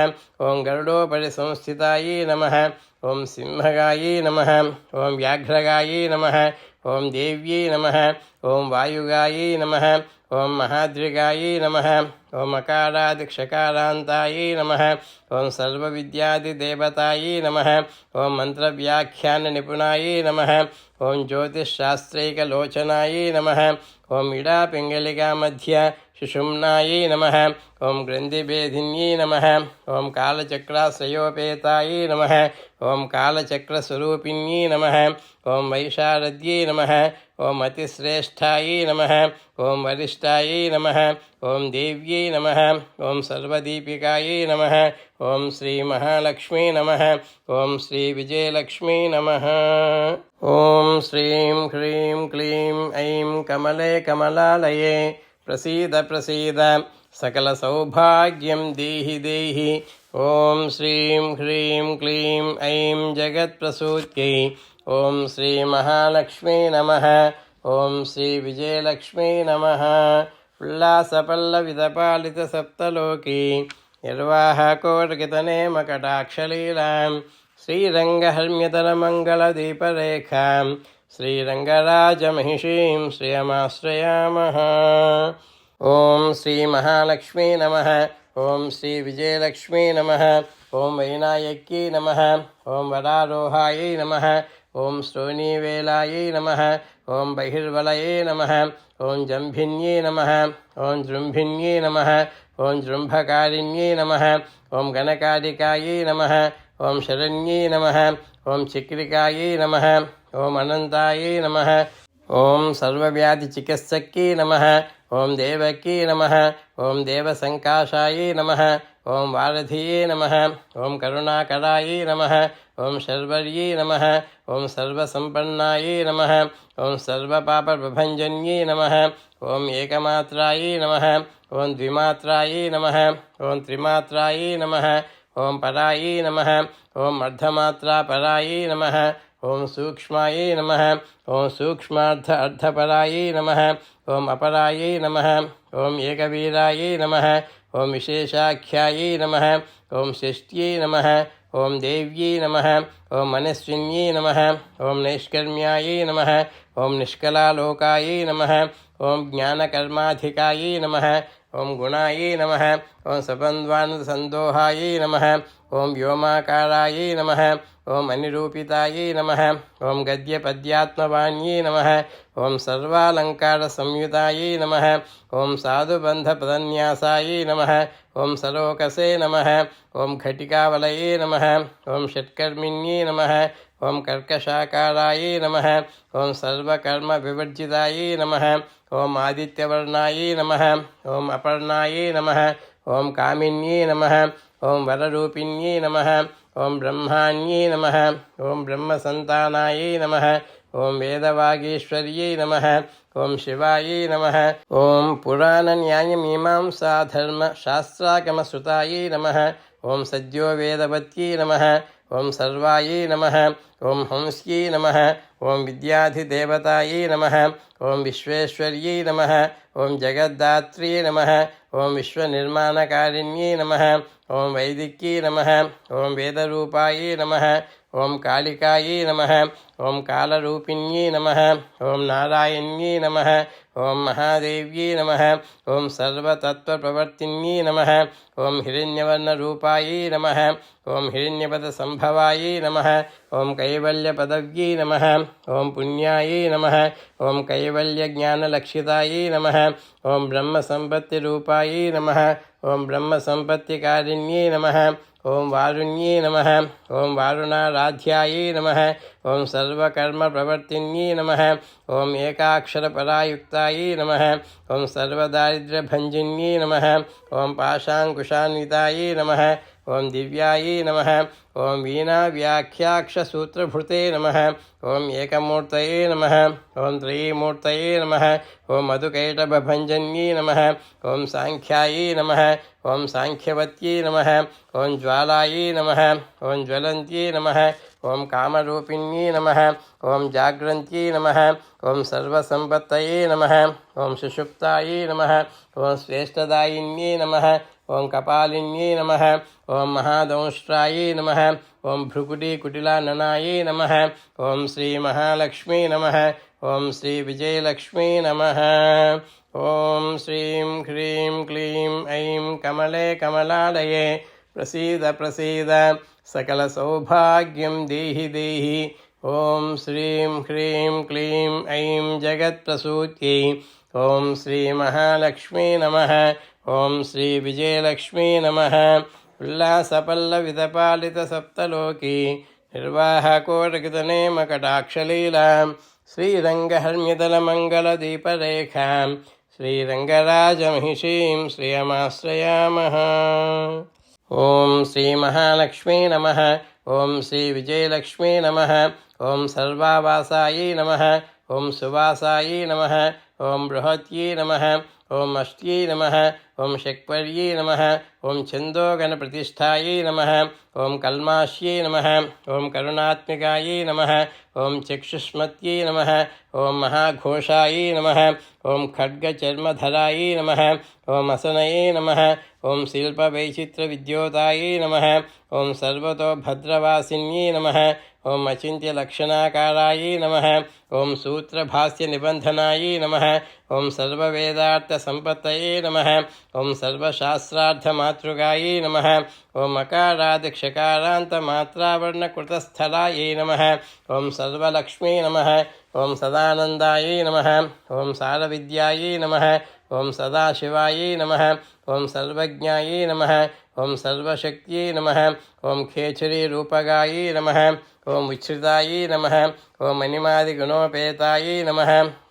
ఓం గరుడోపరి సంస్థితాయై నమః. ఓం సింహగాయై నమః. ఓం వ్యాఘ్రగాయై నమః. ఓం దేవ్యై నమః. ఓం వాయుగాయై నమః. ఓం మహాద్రిగాయై నమః. ఓం అకారాదిక్షకారాంతాయై నమః. ఓం సర్వవిద్యాదిదేవతాయై నమః. ఓం మంత్రవ్యాఖ్యాన నిపుణాయై నమః. ఓం జ్యోతిశ్శాస్త్రైకలోచనాయై నమః. ఓం ఇడాపింగళికా మధ్య సుషుమ్నాయై నమః. ఓం గ్రంథిభేదిన్యై నమః. ఓం కాలచక్రాశ్రయోపేతాయై నమః. ఓం కాలచక్రస్వరూపిణ్యై నమః. ఓం వైశారద్యై నమః. ఓం అతిశ్రేష్టాయై నమః. ఓం వరిష్టాయై నమః. ఓం దేవ్యై నమః. ఓం సర్వదీపికాయై నమః. ఓం శ్రీ మహాలక్ష్మీ నమః. ఓం శ్రీ విజయలక్ష్మీ నమః. ఓం శ్రీం హ్రీం క్లీం ఐం కమలే కమలాలయే ప్రసీద ప్రసీద సకల సౌభాగ్యం దేహి దేహి. ఓం శ్రీం హ్రీం క్లీం ఐం జగత్ప్రసూత్యై. ఓం శ్రీ మహాలక్ష్మీ నమః. ఓం శ్రీ విజయలక్ష్మీ నమః. ఉల్లాసపల్లవిదపాలిత సప్తలోకి నిర్వాహకోర్గితనేమకటాక్షలీలాం శ్రీరంగహర్మ్యతరమంగళదీపరేఖాం శ్రీరంగరాజమహిషీం శ్రియమాశ్రయామః. ఓం శ్రీ మహాలక్ష్మీ నమః. ఓం శ్రీ విజయలక్ష్మీ నమః. ఓం వైనాయక్యై నమః. ఓం వరారోహాయై నమః. ఓం శ్రోణీవేలాయై నమః. ఓం బహిర్వలయే నమః. ఓం జంభిన్యై నమః. ఓం జృంభిన్యై నమః. ఓం జృంభకారిణ్యై నమః. ఓం గణకారికాయై నమః. ఓం శరణ్యై నమః. ఓం చక్రికాయై నమః. ఓం అనంతాయై నమః. ఓం సర్వవ్యాధిచికిత్సక్యై నమః. ఓం దేవక్యై నమః. ఓం దేవసంకాశాయై నమః. ఓం వారధియే నమః. ఓం కరుణాకరాయై నమః. ఓం శర్వర్యై నమః. ఓం సర్వసంపన్నాయై నమః. ఓం సర్వపాపప్రభంజన్యై నమః. ఓం ఏకమాత్రాయై నమః. ఓం ద్విమాత్రాయై నమః. ఓం త్రిమాత్రాయై నమః. ఓం పరాయే నమః ఓం అర్ధమాత్రాపరాయే నమః ఓం సూక్ష్మాయే నమః ఓం సూక్ష్మార్ధ అర్ధపరాయే నమః ఓం అపరాయే నమః ఓం ఏకవీరాయే నమః ఓం విశేషాఖ్యాయే నమః ఓం షష్ట్యే నమః ఓం దేవ్యే నమః ఓం మనస్విన్యే నమః ఓం నైష్కర్మ్యాయే నమః ఓం నిష్కలాలోకాయే నమః ఓం జ్ఞానకర్మాధికాయే నమః ఓం గుణాయే నమః ఓం సబంధ్వానుసందోహాయే నమః ఓం వ్యోమాకారాయే నమః ఓం అనిరూపితాయే నమః ఓం గద్యపద్యాత్మవాణ్యే నమః ఓం సర్వాలంకారసంయుతాయే నమః ఓం సాధుబంధపదన్యాసాయే నమః ఓం సలోకసే నమః ఓం ఘటికావలయే నమః ఓం షట్కర్మిణ్యే నమః ఓం కర్కశాకారాయే నమః ఓం సర్వకర్మవివర్జితాయే నమః ఓం ఆదిత్యవర్ణాయే నమః ఓం అపర్ణాయే నమః ఓం కామిన్యే నమః ఓం వరరూపిణ్యే నమః ఓం బ్రహ్మాణ్యే నమః ఓం బ్రహ్మసంతానాయే నమః ఓం వేదవాగీశ్వర్యై నమః ఓం శివాయే నమః ఓం పురాణన్యాయమీమాంసాధర్మశాస్త్రాగమశ్రుతాయే నమః ఓం సద్యో వేదవత్యై నమః ఓం సర్వాయే నమః ఓం హంస్యై నమః ఓం విద్యాధిదేవతాయే నమః ఓం విశ్వేశ్వర్యై నమః ఓం జగద్దాత్ర్యై నమః ఓం విశ్వనిర్మాణకారిణ్యై నమః ఓం వైదిక్యై నమః ఓం వేదరూపాయే నమః ఓం కాళికాయే నమః ఓం కాలరూపిణ్యై నమః ఓం నారాయణ్యై నమః ఓం మహాదేవ్యై నమః ఓం సర్వతత్వప్రవర్తిన్యై నమః ఓం హిరణ్యవర్ణరూపాయై నమః ఓం హిరణ్యపదసంభవాయై నమః ఓం కైవల్యపదవ్యై నమః ఓం పుణ్యాయై నమః ఓం కైవల్యజ్ఞానలక్షితాయై నమః ఓం బ్రహ్మసంపత్తిరూపాయై నమః ఓం బ్రహ్మసంపత్తికారిణ్యై నమః ఓం వారుణ్యై నమః ఓం వారుణారాధ్యాయై నమః ఓం సర్వకర్మప్రవర్తిన్యై నమః ఓం ఏకాక్షరపరాయుక్తాయై నమః ఓం సర్వదారిద్ర్యభంజిన్యై నమః ఓం పాశాంకుశాన్వితాయై నమః ఓం దివ్యాయై నమః ఓం వీణావ్యాఖ్యాక్షసూత్రభృతే నమః ఓం ఏకమూర్తయే నమః ఓం త్రయీమూర్తయే నమః ఓం మధుకైటభభంజన్యై నమః ఓం సాంఖ్యాయై నమః ఓం సాంఖ్యవత్యై నమః ఓం జ్వాలాయై నమః ఓం జ్వలంత్యై నమః ఓం కామరూపిణ్యై నమః ఓం జాగ్రంత్యై నమః ఓం సర్వసంపత్తయే నమః ఓం సుషుప్తాయై నమః ఓం శ్రేష్టదాయిన్యై నమః ఓం కపాలిన్యై నమః ఓం మహాదంష్ట్రాయై నమః ఓం భ్రుకుటీకుటిలాననాయై నమః ఓం శ్రీ మహాలక్ష్మీ నమః ఓం శ్రీ విజయలక్ష్మీ నమః ఓం శ్రీం హ్రీం క్లీం ఐం కమలే కమలాలయే ప్రసీద ప్రసీద సకల సౌభాగ్యం దేహి దేహి ఓం శ్రీం హ్రీం క్లీం ఐం జగత్ప్రసూత్యై ఓం శ్రీ మహాలక్ష్మీ నమః ఓం శ్రీ విజయలక్ష్మీ నమః ఉల్లాసపల్లవితపాలితసప్తలోకి నిర్వాహకోటకితనేమకటాక్షలీలాం శ్రీరంగహర్మ్యదలమంగళదీపరేఖాం శ్రీరంగరాజమహిషీం శ్రియమాశ్రయామః ఓం శ్రీ మహాలక్ష్మీ నమః ఓం శ్రీ విజయలక్ష్మీ నమః ఓం సర్వావాసాయై నమః ఓం సువాసాయై నమః ఓం బృహత్యై నమః ఓం అష్ట్యై నమః ఓం శక్వర్యై నమః ఓం ఛందోగణప్రతిష్ఠాయై నమః ఓం కల్మాష్యై నమః ఓం కరుణాత్మికాయై నమః ఓం చక్షుష్మత్యై నమః ఓం మహాఘోషాయై నమః ఓం ఖడ్గచర్మధరాయై నమః ఓం అసనయై నమః ఓం శిల్పవైచిత్రవిద్యోతాయై నమః ఓం సర్వతో భద్రవాసిన్యై నమః ఓం అచింత్యలక్షణాకారాయై నమః ఓం సూత్రభాస్యనిబంధనాయై నమః ఓం సర్వవేదార్థసంపత్తయే నమః ఓం సర్వశాస్త్రార్థమాతృకాయై నమః ఓం అకారాదిక్షకారాంతమాత్రావర్ణకృతస్థలాయై నమః ఓం సర్వలక్ష్మీ నమః ఓం సదానందాయై నమః ఓం సారవిద్యాయై నమః ఓం సదాశివాయై నమః ఓం సర్వజ్ఞాయై నమః ఓం సర్వశక్త్యై నమః ఓం ఖేచరీరూపగాయై నమః ఓం విచ్ఛృతాయై నమః ఓం మణిమాదిగుణోపేతాయై నమః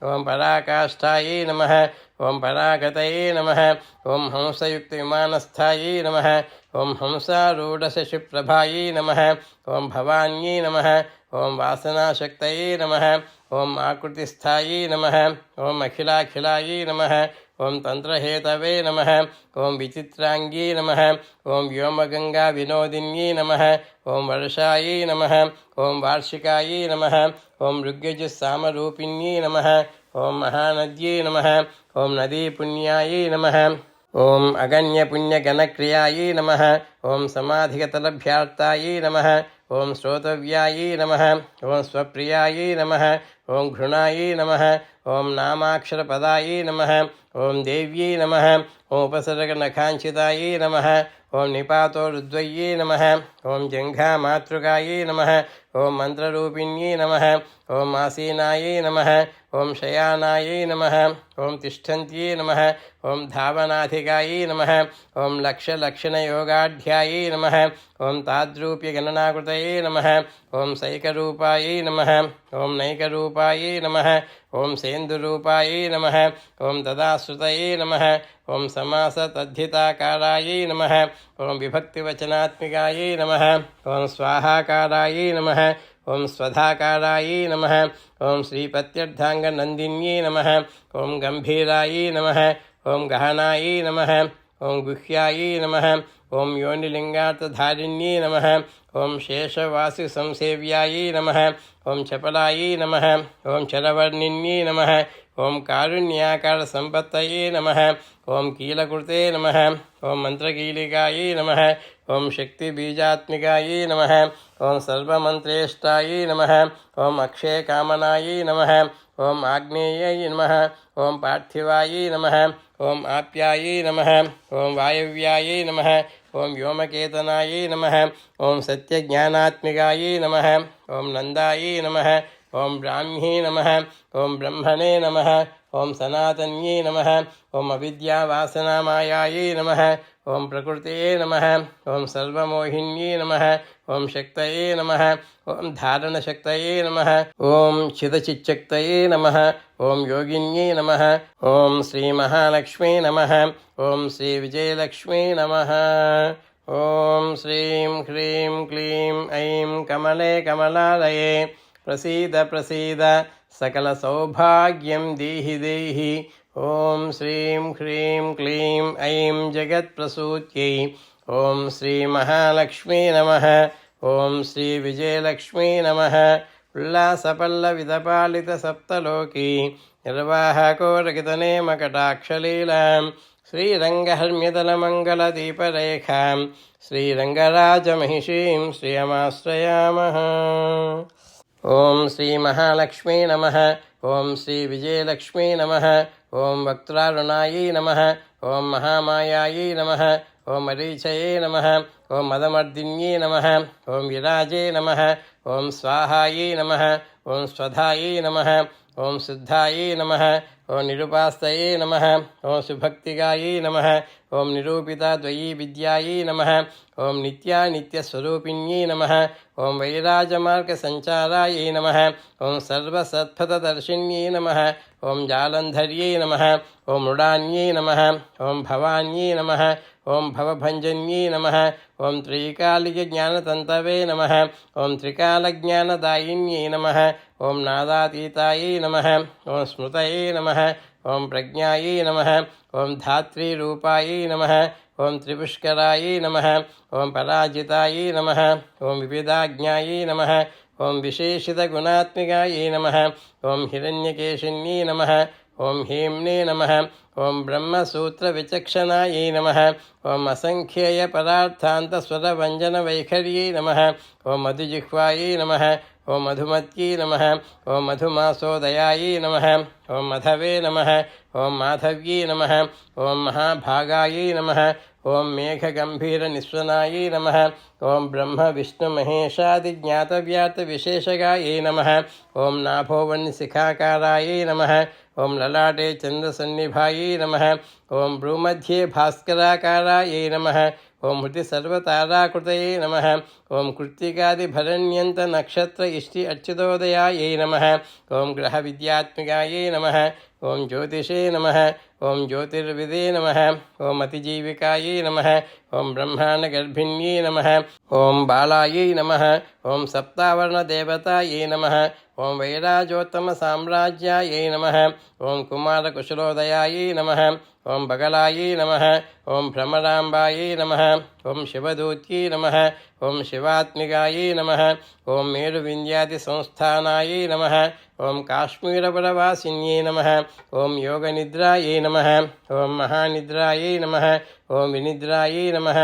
ఓం పరాకాష్ఠాయై నమః ఓం పరాగతయే నమః ఓం హంసయుక్తవిమానస్థాయై నమః ఓం హంసారూఢశశిప్రభాయై నమః ఓం భవాన్యై నమః ఓం వాసనాశక్తయే నమః ఓం ఆకృతిస్థాయై నమః ఓం అఖిలాఖిలాయై నమః ఓం తంత్రహేతవే నమః ఓం విచిత్రాంగీ నమః ఓం వ్యోమగంగా వినోదిన్యై నమః ఓం వర్షాయై నమః ఓం వార్షికాయై నమః ఓం ఋగ్యజుస్సామరూపిణ్యై నమః ఓం మహానద్యై నమః ఓం నదీపుణ్యాయై నమః ఓం అగణ్యపుణ్యగణక్రియాయై నమః ఓం సమాధిగతలభ్యార్థాయై నమః ఓం శ్రోతవ్యాయై నమః ఓం స్వప్రియాయై నమః ఓం ఘృణాయై నమః ఓం నామాక్షరపదాయై నమః ఓం దేవ్యై నమః ఓం ఉపసర్గనఖాంచితాయై నమః ఓం నిపాతోరుద్వయ్యై నమః ఓం జంఘామాతృకాయై నమః ఓం మంత్రరూపిణ్యై నమః ఓం ఆసీనాయై నమః ఓం శయానాయై నమః ఓం తిష్టంత్యై నమః ఓం ధావనాధికాయై నమః ఓం లక్షలక్షణయోగాఢ్యాయై నమః ఓం తాద్రూప్యగణనాకృతయై నమః ఓం సైకరూపాయై నమః ఓం నైకరూపాయై నమః ఓం సేందురూపాయై నమః ఓం తదాశ్రుతయై నమః ఓం సమాసతద్ధితాకారాయై నమః ఓం విభక్తివచనాత్మికాయై నమః ఓం స్వాహాకారాయై నమః ఓం స్వధాకారాయై నమః ఓం శ్రీపత్యర్థాంగనందిన్యై నమః ఓం గంభీరాయై నమః ఓం గహనాయై నమః ఓం గుహ్యాయై నమః ఓం యోనిలింగార్థధారిణ్యై నమః ఓం శేషవాసిసంసేవ్యాయై నమః ఓం చపలాయై నమః ఓం చరవర్ణిన్యై నమః ఓం కారుణ్యాకారసంపత్తయై నమః ఓం కీలకృతే నమః ఓం మంత్రకీలికాయై నమః ఓం శక్తిబీజాత్మికాయై నమః ఓం సర్వమంత్రేష్టాయై నమః ఓం అక్షయకామనాయై నమః ఓం ఆగ్నేయై నమః ఓం పార్థివాయై నమః ఓం ఆప్యాయై నమః ఓం వాయవ్యాయై నమః ఓం వ్యోమకేతనాయై నమః ఓం సత్యజ్ఞానాత్మికాయై నమః ఓం నందాయై నమః ఓం బ్రాహ్మ్యై నమః ఓం బ్రహ్మణే నమః ఓం సనాతన్యై నమః ఓం అవిద్యావాసనామాయాయై నమః ఓం ప్రకృతయే నమః ఓం సర్వమోహిన్యై నమః ఓం శక్తయే నమః ఓం ధారణశక్తయే నమః ఓం చిదచిచ్చక్తయే నమః ఓం యోగిన్యై నమః ఓం శ్రీమహాలక్ష్మీ నమః ఓం శ్రీ విజయలక్ష్మీ నమః ఓం శ్రీం హ్రీం క్లీం ఐం కమలే కమలాలయే ప్రసీద ప్రసీద సకల సౌభాగ్యం దేహి దేహి ఓం శ్రీం హ్రీం క్లీం ఐం జగత్ప్రసూత్యై ఓం శ్రీ మహాలక్ష్మీ నమః ఓం శ్రీ విజయలక్ష్మీ నమః ఉల్లాసపల్లవిదపాలిత సప్తలోకీ నిర్వాహకోరకితనేమకటాక్షలీలాం శ్రీరంగహర్మ్యదలమంగళదీపరేఖాం శ్రీరంగరాజమహిషీం శ్రియమాశ్రయామః ఓం శ్రీ మహాలక్ష్మీ నమః ఓం శ్రీ విజయలక్ష్మీ నమః ఓం వక్త్రారుణాయై నమః ఓం మహామాయాయై నమః ఓం మరీచయే నమః ఓం మదమర్దిన్యై నమః ఓం విరాజే నమః ఓం స్వాహాయై నమః ఓం స్వధాయై నమః ఓం సిద్ధాయై నమః ఓం నిరుపాస్తయే నమః ఓం సుభక్తిగాయై నమః ఓం నిరూపితాద్వయీ విద్యాయై నమః ఓం నిత్యానిత్యస్వరూపిణ్యై నమః ఓం వైరాజమార్గసంచారాయై నమః ఓం సర్వసత్పథదర్శిన్యై నమః ఓం జాలంధర్యై నమః ఓం మృడాన్యై నమః ఓం భవాన్యై నమః ఓం భవభంజన్యై నమః ఓం త్రైకాలికజ్ఞానతంతవే నమః ఓం త్రికాలజ్ఞానదాయిన్యై నమః ఓం నాదాతీతాయై నమః ఓం స్మృతయే నమః ఓం ప్రజ్ఞాయై నమః ఓం ధాత్రీరూపాయై నమః ఓం త్రిపుష్కరాయై నమః ఓం పరాజితాయై నమః ఓం వివిధాజ్ఞాయై నమః ఓం విశేషితగుణాత్మికాయై నమః ఓం హిరణ్యకేశిన్యై నమః ఓం హేమ్నే నమః ఓం బ్రహ్మసూత్రవిచక్షణాయై నమః ఓం అసంఖ్యేయపదార్థాంతస్వరవంజనవైఖర్యై నమః ఓం మధుజిహ్వాయై నమః ఓం మధుమత్యై నమః ఓం మధుమాసోదయాయై నమః ఓం మధవే నమః ఓం మాధవ్యై నమః ఓం మహాభాగాయై నమః ఓం మేఘగంభీరనిస్వనాయై నమః ఓం బ్రహ్మ విష్ణు మహేషాదిజ్ఞాతవ్యాప్తవిశేషగాయై నమః ఓం నాభోవన్నిశిఖాకారాయై నమః ఓం లలాటే చంద్రసన్నిభాయై నమః ఓం భ్రూమధ్యే భాస్కరాకారాయై నమః ఓం హృది సర్వతారాకృతయే నమః ఓం కృత్తికాదిభరణ్యంత నక్షత్ర ఇష్టి అచ్యుతోదయాయై నమః ఓం గ్రహ విద్యాత్మికాయై నమః ఓం జ్యోతిషే నమః ఓం జ్యోతిర్విదే నమః ఓం అతిజీవికాయై నమః ఓం బ్రహ్మాండగర్భిణ్యై నమః ఓం బాలాయై నమః ఓం సప్తావర్ణదేవతాయై నమః ఓం వైరాజోత్తమ సామ్రాజ్యాయై నమః ఓం కుమారకుశలోదయాయై నమః ఓం బగలాయై నమః ఓం భ్రమరాంబాయై నమః ఓం శివదూత్యై నమః ఓం శివాత్మికాయై నమః ఓం మేరువింధ్యాది సంస్థానాయై నమః ఓం కాశ్మీరపురవాసిన్యై నమః ఓం యోగనిద్రాయై నమః ఓం మహానిద్రాయై నమః ఓం వినిద్రాయై నమః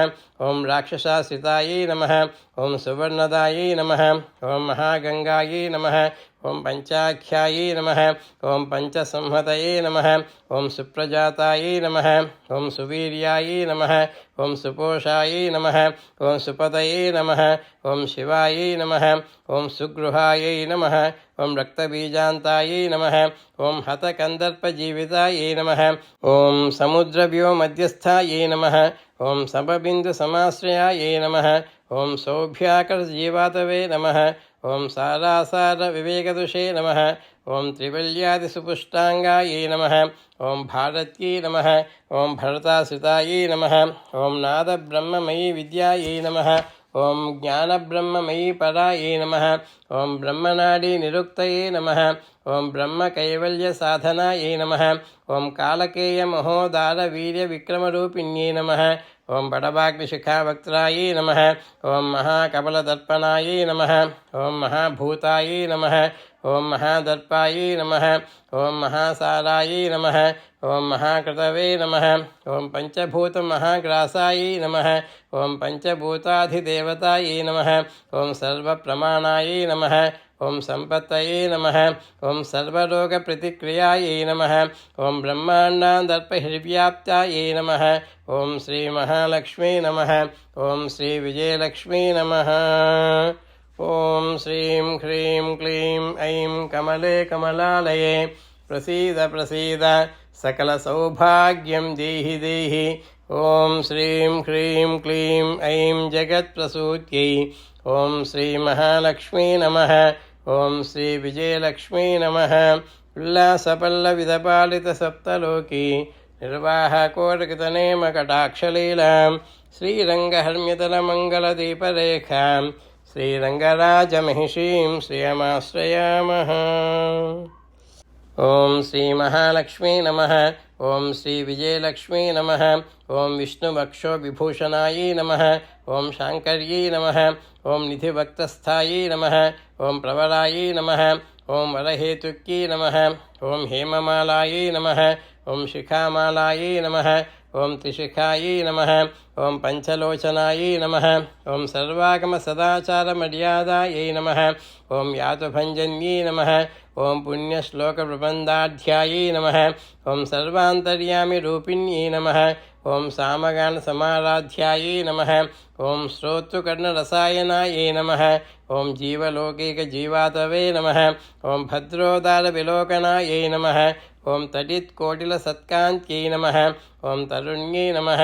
ఓం రాక్షసాశ్రితాయై నమః ఓం సువర్ణదాయై నమః ఓం మహాగంగాయై నమః ఓం పంచాఖ్యాయై నమః ఓం పంచసంహతయే నమః ఓం సుప్రజాతాయై నమః ఓం సువీర్యాయై నమః ఓం సుపోషాయై నమః ఓం సుపతయే నమః ఓం శివాయై నమః ఓం సుగృహాయై నమః ఓం రక్తబీజాంతాయై నమః ఓం హతకందర్పజీవితాయై నమః ఓం సముద్రవ్యోమధ్యస్థాయై నమః ఓం సమబిందుసమాశ్రయాయై నమః ఓం సౌభ్యాకరజీవాతవే నమః ఓం సారాసారవివేకదుషే నమః ఓం త్రివల్యాదిసుపుష్టాంగాయై నమః ఓం భారత్యై నమః ఓం భరతాశ్రితాయై నమః ఓం నాదబ్రహ్మమయీ విద్యాయై నమః ఓం జ్ఞానబ్రహ్మమయీ పరాయై నమః ఓం బ్రహ్మనాడీ నిరుక్తయే నమః ఓం బ్రహ్మకైవల్యసాధనాయై నమః ఓం కాలకేయమహోదారవీర్యవిక్రమరూపిణ్యై నమః ఓం బడబాగ్నిశిఖావక్త్రాయై నమః ఓం మహాకపలదర్పణాయై నమః ఓం మహాభూతాయై నమః ఓం మహాదర్పాయై నమః ఓం మహాసారాయై నమః ఓం మహాకృతవే నమః ఓం పంచభూతమహాగ్రాసాయై నమః ఓం పంచభూతాధిదేవతాయై నమః ఓం సర్వప్రమాణాయై నమః ఓం సంపత్తయే నమః ఓం సర్వరోగప్రతిక్రియాయై నమః ఓం బ్రహ్మాండాంతర్పహిర్వ్యాప్తాయై నమః ఓం శ్రీ మహాలక్ష్మీ నమః ఓం శ్రీ విజయలక్ష్మీ నమః ఓం శ్రీం హ్రీం క్లీం ఐం కమలే కమలాలయే ప్రసీద ప్రసీద సకల సౌభాగ్యం దేహి దేహి ఓం శ్రీం హ్రీం క్లీం ఐం జగత్ప్రసూత్యై ఓం శ్రీ మహాలక్ష్మీ నమః ఓం శ్రీ విజయలక్ష్మీ నమః ఉల్లాసపల్లవిదపాలిత సప్తలోకి నిర్వాహకోటకితనేమ కటాక్షలీలాం శ్రీరంగహర్మ్యతలమంగళదీపరేఖాం శ్రీరంగరాజమహిషీం శ్రియమాశ్రయామః ఓం శ్రీ మహాలక్ష్మీ నమః ఓం శ్రీ విజయలక్ష్మీ నమః ఓం విష్ణువక్షో విభూషణాయై నమః ఓం శాంకర్యై నమః ఓం నిధిభక్తస్థాయై నమః ఓం ప్రవరాయై నమః ఓం వరహేతుక్యై నమః ఓం హేమమాలాయై నమః ఓం శిఖామాలాయై నమః ఓం త్రిశిఖాయై నమః ఓం పంచలోచనాయై నమః ఓం సర్వాగమసదాచారమర్యాదాయై నమః ఓం యాతుభంజన్యై నమః ఓం పుణ్యశ్లోకప్రబంధాధ్యాయై నమః ఓం సర్వాంతర్యామి రూపిణ్యై నమః ఓం సామగానసమారాధ్యాయై నమః ఓం శ్రోతృకర్ణరసాయనాయై నమః ఓం జీవలోకైకజీవాతవే నమః ఓం భద్రోదారవిలోకనాయై నమః ఓం తడిత్కోటిలసత్కాంత్యై నమః ఓం తరుణ్యై నమః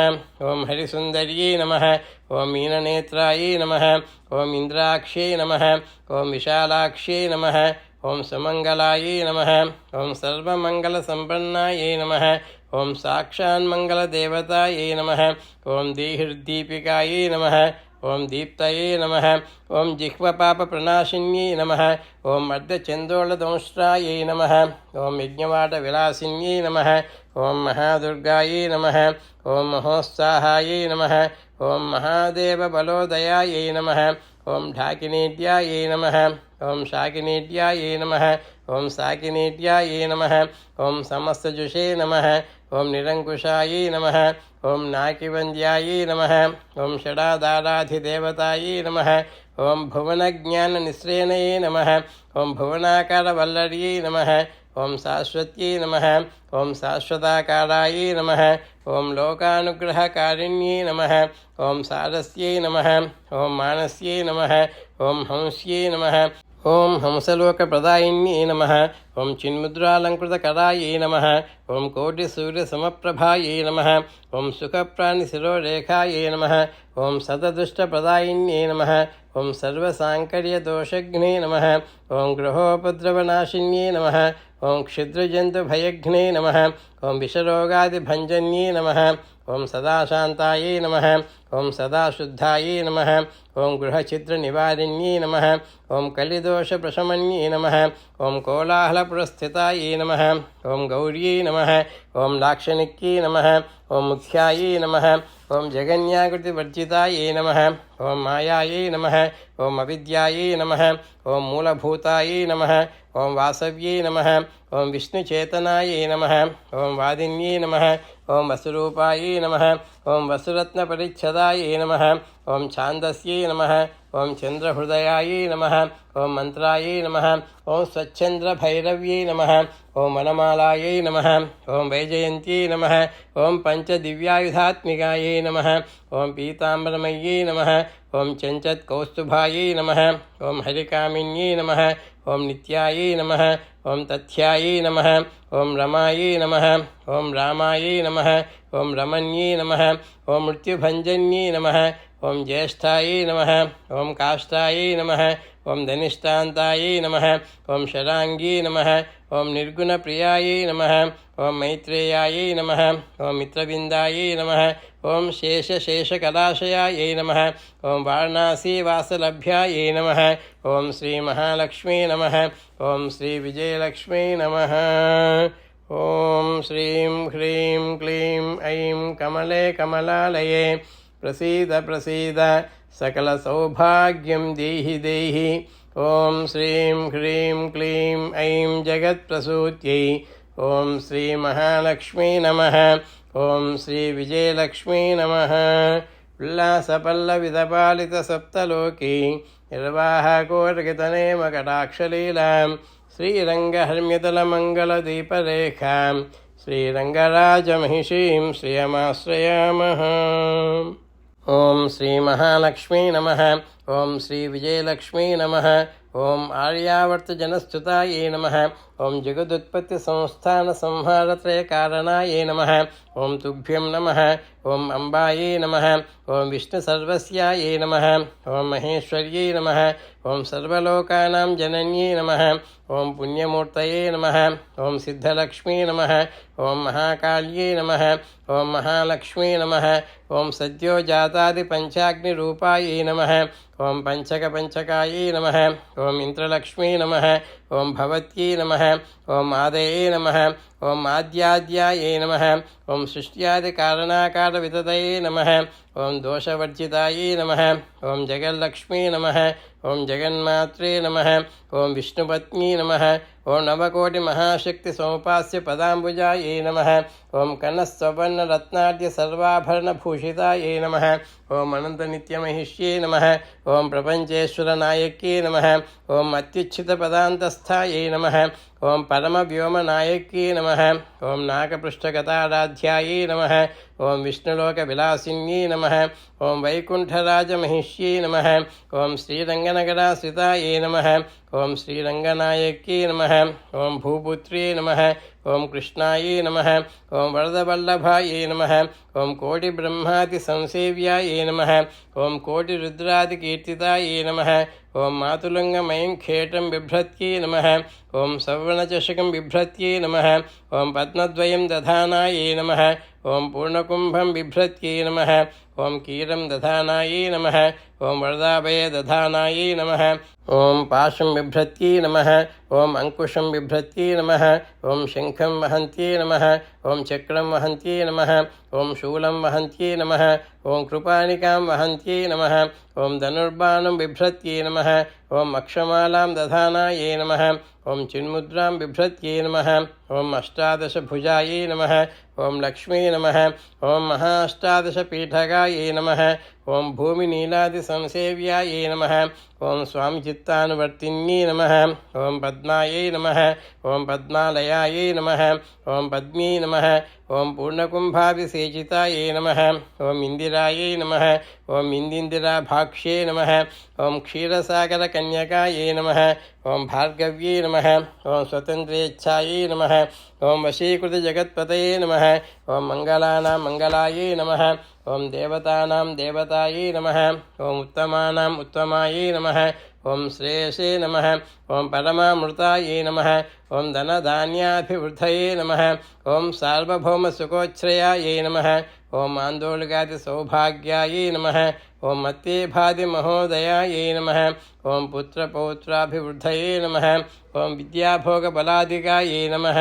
ఓం హరిసుందర్యై నమః ఓం మీననేత్రాయై నమః ఓం ఇంద్రాక్షై నమః ఓం విశాలాక్షై నమః ఓం సుమంగళాయై నమః ఓం సర్వమంగళసంపన్నాయై నమః ఓం సాక్షాన్మంగళదేవతాయై నమః ఓం దేహిర్దీపికాయై నమః ఓం దీప్తయే నమః ఓం జిహ్వపాపప్రణాశిన్యై నమః ఓం అర్ధచంద్రోళదంష్ట్రాయై నమః ఓం యజ్ఞవాటవిలాసిన్యై నమః ఓం మహాదుర్గాయై నమః ఓం మహోత్సాహాయై నమః ఓం మహాదేవబలోదయాయై నమః ఓం ఢాకినీడ్యాయై నమః ఓం శాకినీడ్యాయై నమః ఓం సాకినీడ్యాయై నమః ఓం సమస్తజుషే నమః ఓం నిరంకుశాయై నమః ఓం నాకివంద్యాయై నమః ఓం షడాధారాధిదేవతాయై నమః ఓం భువనజ్ఞాననిశ్రేణయై నమః ఓం భువనాకారవల్లర్యై నమః ఓం శాశ్వత్యై నమః ఓం శాశ్వతాకారాయై నమః ఓం లోకానుగ్రహకారిణ్యై నమః ఓం సారస్యై నమః ఓం మానస్యై నమః ఓం హంస్యై నమః ఓం హంసలోకప్రదాయిన్యై నమః ఓం చిన్ముద్రాలంకృతకరాయై నమః ఓం కోటిసూర్యసమప్రభాయై నమః ఓం సుఖప్రాణిశిరోరేఖాయై నమః ఓం సతదుష్టప్రదాయిన్యై నమః ఓం సర్వసాంకర్యదోషఘ్నే నమః ఓం గృహోపద్రవనాశిన్యై నమః ఓం క్షుద్రజంతుభయఘ్నే నమః ఓం విషరోగాదిభంజన్యే నమః ఓం సదాశాంతాయే నమః ఓం సదాశుద్ధాయే నమః ఓం గృహఛిద్రనివారిణ్యే నమః ఓం కలిదోషప్రశమన్యే నమః ఓం కోలాహలపురస్థితాయే నమః ఓం గౌర్యై నమః ఓం లాక్షణిక్యై నమః ఓం ముఖ్యాయై నమః ఓం జగన్యాకృతివర్జితాయే నమః ఓం మాయాయై నమః ఓం అవిద్యాయై నమః ఓం మూలభూతాయై నమః ఓం వాసవ్యై నమః ఓం విష్ణుచేతనాయై నమః ఓం వాదిన్యై నమః ఓం వసురూపాయై నమః ఓం వసురత్నపరిచ్ఛదాయై నమః ఓం ఛాందస్యై నమః ఓం చంద్రహృదయాయై నమః ఓం మంత్రాయై నమః ఓం స్వచ్ఛంద్రభైరవ్యై నమః ఓం వనమాలాయై నమః ఓం వైజయంత్యై నమః ఓం పంచదివ్యాయుధాత్మికాయై నమః ఓం పీతాంబరమయ్యై నమః ఓం చెంచత్కౌస్తుభాయై నమః ఓం హరికామిన్యై నమః ఓం నిత్యాయై నమః ఓం తథ్యాయై నమః ఓం రమాయై నమః ఓం రామాయై నమః ఓం రమణ్యై నమః ఓం మృత్యుభంజన్యై నమః ఓం జ్యేష్ఠాయై నమః ఓం కాష్టాయై నమః ఓం ధనిష్టాంతాయై నమః ఓం శరాంగీ నమః ఓం నిర్గుణప్రియాయై నమః ఓం మైత్రేయాయై నమః ఓం మిత్రవిందాయై నమః ఓం శేషకలాశయాయై నమః ఓం వారణాసీవాసలభ్యాయై నమః ఓం శ్రీ మహాలక్ష్మీ నమః ఓం శ్రీ విజయలక్ష్మీ నమః ఓం శ్రీం హ్రీం క్లీం ఐం కమలే కమలాలయే ప్రసీద ప్రసీద సకల సౌభాగ్యం దేహి దేహి ఓం శ్రీం హ్రీం క్లీం ఐం జగత్ప్రసూత్యై ఓం శ్రీ మహాలక్ష్మీ నమః ఓం శ్రీ విజయలక్ష్మీ నమః ఉల్లాసపల్లవిదపాలిత సప్తలోకీ నిర్వాహకోటకితనేమ కటాక్షలీలాం శ్రీరంగహర్మ్యతలమంగళదీపరేఖాం శ్రీరంగరాజమహిషీం శ్రియమాశ్రయామః ఓం శ్రీ మహాలక్ష్మీ నమః ఓం శ్రీ విజయలక్ష్మీ నమః ఓం ఆర్యావర్తజనస్థుతాయై నమః ఓం జగదుత్పత్తి సంస్థాన సంహారత్రయకారణాయై నమః ఓం తుభ్యం నమః ఓం అంబాయై నమః ఓం విష్ణుసర్వస్యాయై నమః ఓం మహేశ్వర్యై నమః ఓం సర్వలోకానాం జనన్యై నమః ఓం పుణ్యమూర్తయే నమః ఓం సిద్ధలక్ష్మీ నమః ఓం మహాకాళ్యై నమః ఓం మహాలక్ష్మీ నమః ఓం సద్యోజాతాదిపంచాగ్నిరూపాయై నమః ఓం పంచకాయై నమః ఓం ఇంద్రలక్ష్మీ నమః ఓం భవత్యై నమః ఓం ఆదయే నమః ఓం ఆద్యాద్యాయై నమః ఓం సృష్ట్యాదికారణాకారవితతయే నమః ఓం దోషవర్జితాయై నమః ఓం జగల్లక్ష్మీ నమః ఓం జగన్మాత్రే నమః ఓం విష్ణుపత్న్యై నమః ఓం నవకోటిమహాశక్తి సముపాస్య పదాంబుజాయై నమః ఓం కనస్సవర్ణరత్నాద్య సర్వాభరణభూషితాయై నమః ఓం అనంతనిత్యమహిష్యై నమః ఓం ప్రపంచేశ్వరనాయక్యై నమః ఓం అత్యుచ్ఛితపదాంతస్థాయై నమః ఓం పరమవ్యోమనాయక్యై నమః ఓం నాగపృష్ఠగతారాధ్యాయై నమః ఓం విష్ణులోకవిలాసిన్యై నమః ఓం వైకుంఠరాజమహిష్యై నమః ఓం శ్రీరంగనగరాశ్రితాయై నమః ఓం శ్రీరంగనాయక్యై నమః ఓం భూపుత్ర్యై నమః ఓం కృష్ణాయై నమః ఓం వరదవల్లభాయై నమః ఓం కోటిబ్రహ్మాదిసంసేవ్యాయై నమః ఓం కోటిరుద్రాదికీర్తితాయై నమః ఓం మాతులంగమయం ఖేటం బిభ్రత్యై నమః ఓం సవర్ణచషకం బిభ్రత్యై నమః ఓం పద్మద్వయం దధానాయై నమః ఓం పూర్ణకుంభం బిభ్రత్యై నమః ఓం కీరం దధానాయై నమః ఓం వరదాభయ దధానాయై నమః ఓం పాశం బిభ్రత్యై నమః ఓం అంకుశం బిభ్రత్యై నమః ఓం శంఖం వహంత్యై నమః ఓం చక్రం వహంత్యై నమః ఓం శూలం వహంత్యై నమః ఓం కృపాణికాం వహంత్యై నమః ఓం ధనుర్బాణం బిభ్రత్యై నమః ఓం అక్షమాలాం దధానాయై నమః ఓం చిన్ముద్రాం బిభ్రత్యై నమః ఓం అష్టాదశభుజాయై నమః ఓం లక్ష్మీ నమః ఓం మహాష్టాదశపీఠగాయై నమః ఓం భూమినీలాదిసంసేవ్యాయై నమః ఓం స్వామిచిత్తానువర్తిన్యై నమః ఓం పద్మాయై నమః ఓం పద్మాలయాయై నమః ఓం పద్మీ నమః ఓం పూర్ణకుంభాభిసేచితాయై నమః ఓం ఇందిరాయై నమః ఓం ఇందిందిరాభాక్ష్యై నమః ఓం క్షీరసాగరకన్యకాయై నమః ఓం భార్గవ్యై నమః ఓం స్వతంత్రేచ్ఛాయై నమః ఓం వశీకృతజగత్పతయే నమః ఓం మంగళానాం మంగళాయై నమః ఓం దేవతానాం దేవతాయై నమః ఓం ఉత్తమానాం ఉత్తమాయై నమః ఓం శ్రేయసే నమః ఓం పరమామృతాయై నమః ओं धनधान्याभिवृद्धये नमः। ओं सार्वभौमसुखोच्छ्रयायै नमः। ओं आन्दोलगादिसौभाग्यायै नमः। ओं मत्येभादिमहोदयायै नमः। ओं पुत्रपौत्राभिवृद्धये नमः। ओं विद्याभोगबलादिकायै नमः।